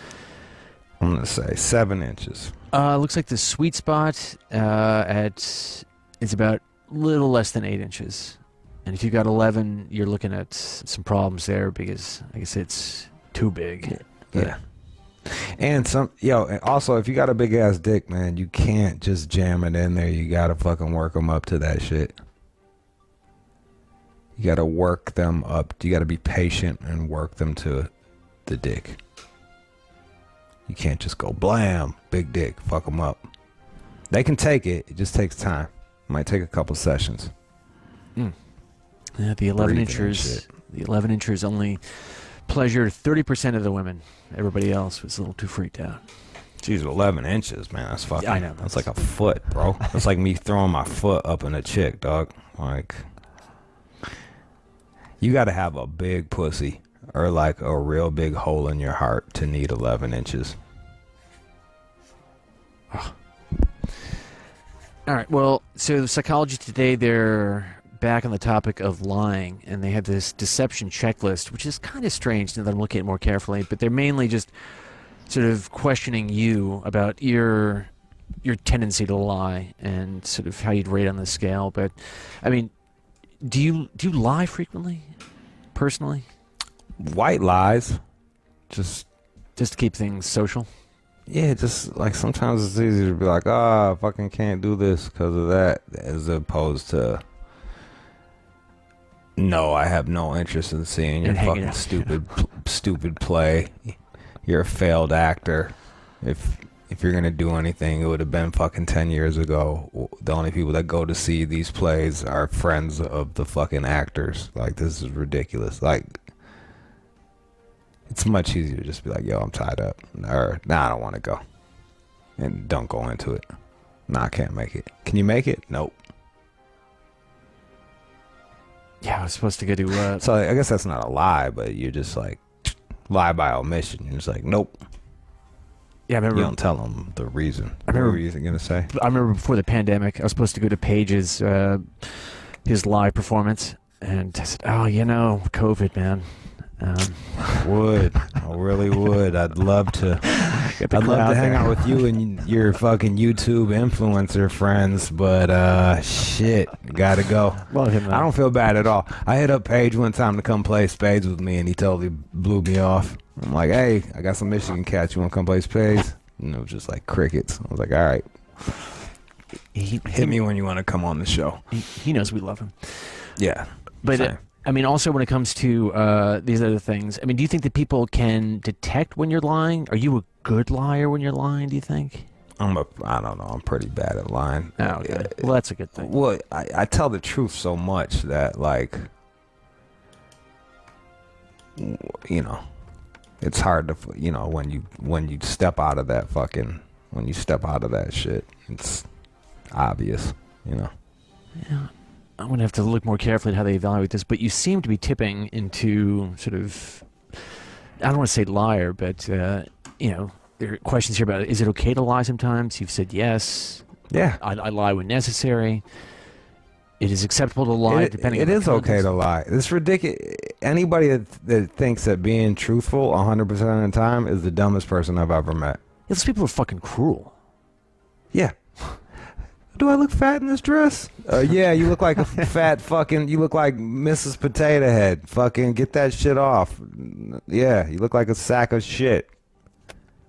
going to say 7 inches. Looks like the sweet spot is about a little less than 8 inches. And if you got 11, you're looking at some problems there because, like I said, it's too big. Yeah. And also, if you got a big ass dick, man, you can't just jam it in there. You gotta fucking work them up to that shit. You gotta work them up. You gotta be patient and work them to the dick. You can't just go blam, big dick, fuck them up. They can take it. It just takes time. It might take a couple sessions. Yeah, the 11 inchers. The 11 inchers only pleasured 30% of the women. Everybody else was a little too freaked out. Jeez, 11 inches, man. That's fucking. I know. That's like a foot, bro. That's like me throwing my foot up in a chick, dog. Like, you got to have a big pussy or like a real big hole in your heart to need 11 inches. Oh. All right. Well, so Psychology Today, they're back on the topic of lying, and they have this deception checklist, which is kind of strange now that I'm looking at it more carefully, but they're mainly just sort of questioning you about your tendency to lie and sort of how you'd rate on the scale. But I mean, do you lie frequently, personally? White lies, just to keep things social. Yeah, just like sometimes it's easier to be like, I fucking can't do this because of that, as opposed to, no, I have no interest in seeing your fucking stupid play. You're a failed actor. If you're gonna do anything, it would have been fucking 10 years ago. The only people that go to see these plays are friends of the fucking actors. Like, this is ridiculous. Like, it's much easier to just be like, yo, I'm tied up. Or, nah, I don't want to go. And don't go into it. Nah, I can't make it. Can you make it? Nope. Yeah, I was supposed to go to... So I guess that's not a lie, but you're just like, lie by omission. You're just like, nope. Yeah, I remember... You don't tell them the reason. What were you going to say? I remember before the pandemic, I was supposed to go to Page's his live performance, and I said, COVID, man. I really would. I'd love to. I'd love to hang out with you and your fucking YouTube influencer friends, but shit, gotta go. Love him, man. I don't feel bad at all. I hit up Paige one time to come play spades with me, and he totally blew me off. I'm like, hey, I got some Michigan cats. You want to come play spades? And it was just like crickets. I was like, all right. Hit me when you want to come on the show. He knows we love him. Yeah. But I mean, also when it comes to these other things, I mean, do you think that people can detect when you're lying? Are you a good liar when you're lying, do you think? I don't know. I'm pretty bad at lying. Oh, okay. Well, that's a good thing. Well, I tell the truth so much that, like, you know, it's hard to, you know, when you step out of that shit, it's obvious, you know. Yeah. I'm going to have to look more carefully at how they evaluate this, but you seem to be tipping into sort of, I don't want to say liar, but, you know, there are questions here about, is it okay to lie sometimes? You've said yes. Yeah. I lie when necessary. It is acceptable to lie depending on It is okay to lie. It's ridiculous. Anybody that thinks that being truthful 100% of the time is the dumbest person I've ever met. Those people are fucking cruel. Yeah. Do I look fat in this dress? Yeah, you look like a fat fucking, you look like Mrs. Potato Head. Fucking get that shit off. Yeah, you look like a sack of shit.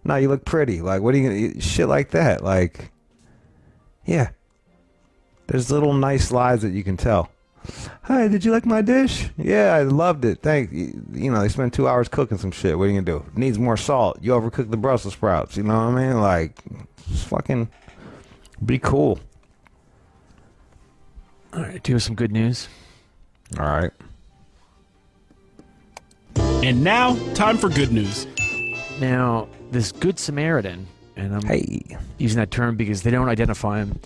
No, you look pretty. Like, what are you gonna, shit like that. Like, yeah. There's little nice lies that you can tell. Hi, did you like my dish? Yeah, I loved it. Thanks. You know, they spent 2 hours cooking some shit. What are you gonna do? Needs more salt. You overcooked the Brussels sprouts. You know what I mean? Like, just fucking be cool. All right, do you have some good news? All right. And now, time for good news. Now, this Good Samaritan, and I'm using that term because they don't identify him.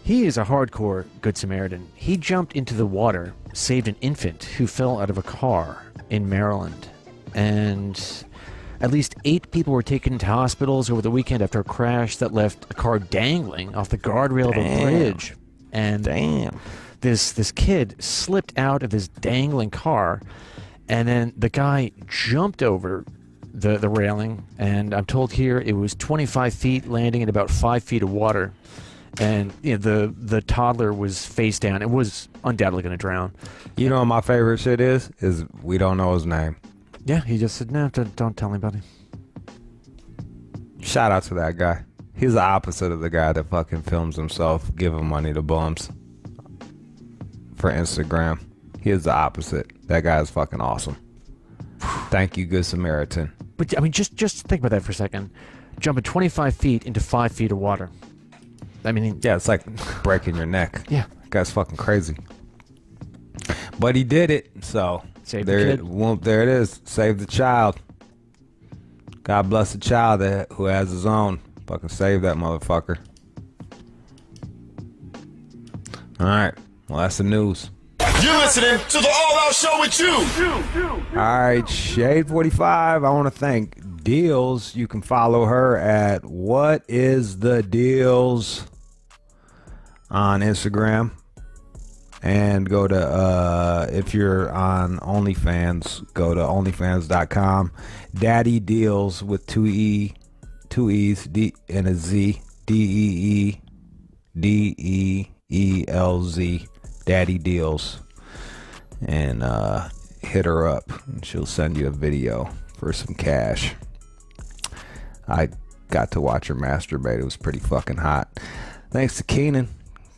He is a hardcore Good Samaritan. He jumped into the water, saved an infant who fell out of a car in Maryland. And at least 8 people were taken to hospitals over the weekend after a crash that left a car dangling off the guardrail of a bridge. And this kid slipped out of this dangling car, and then the guy jumped over the railing, and I'm told here it was 25 feet, landing in about 5 feet of water. And the toddler was face down. It was undoubtedly going to drown. You know what my favorite shit is we don't know his name. Yeah, he just said, no, don't tell anybody. Shout out to that guy. He's the opposite of the guy that fucking films himself giving money to bums for Instagram. He is the opposite. That guy is fucking awesome. Thank you, Good Samaritan. But I mean, just think about that for a second. Jumping 25 feet into 5 feet of water. I mean, yeah, it's like breaking your neck. Yeah, that guy's fucking crazy. But he did it, so Save there, the kid. There it is. Save the child. God bless the child who has his own. Fucking save that motherfucker. All right, well that's the news. You're listening to the All Out Show with Jude. All right, Shade 45. I want to thank Deelz. You can follow her at What Is The Deelz on Instagram, and go to if you're on OnlyFans, go to onlyfans.com. Daddy Deelz with two E's, D and a Z, DEEDEELZ. Daddy Deelz, and hit her up, and she'll send you a video for some cash. I got to watch her masturbate. It was pretty fucking hot. Thanks to Keenan,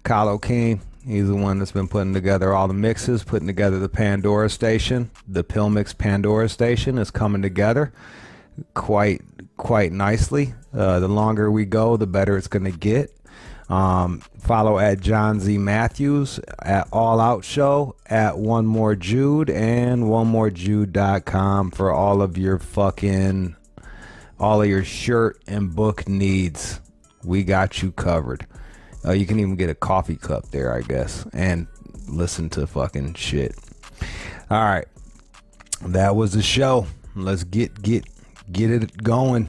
Kahlo King. He's the one that's been putting together all the mixes, putting together the Pandora station. The Pill Mix Pandora station is coming together quite nicely. The longer we go, the better it's going to get. Follow at John Z Matthews, at All Out Show, at One More Jude, and onemorejude.com for all of your shirt and book needs. We got you covered. You can even get a coffee cup there, I guess, and listen to fucking shit. All right, that was the show. Let's get it going.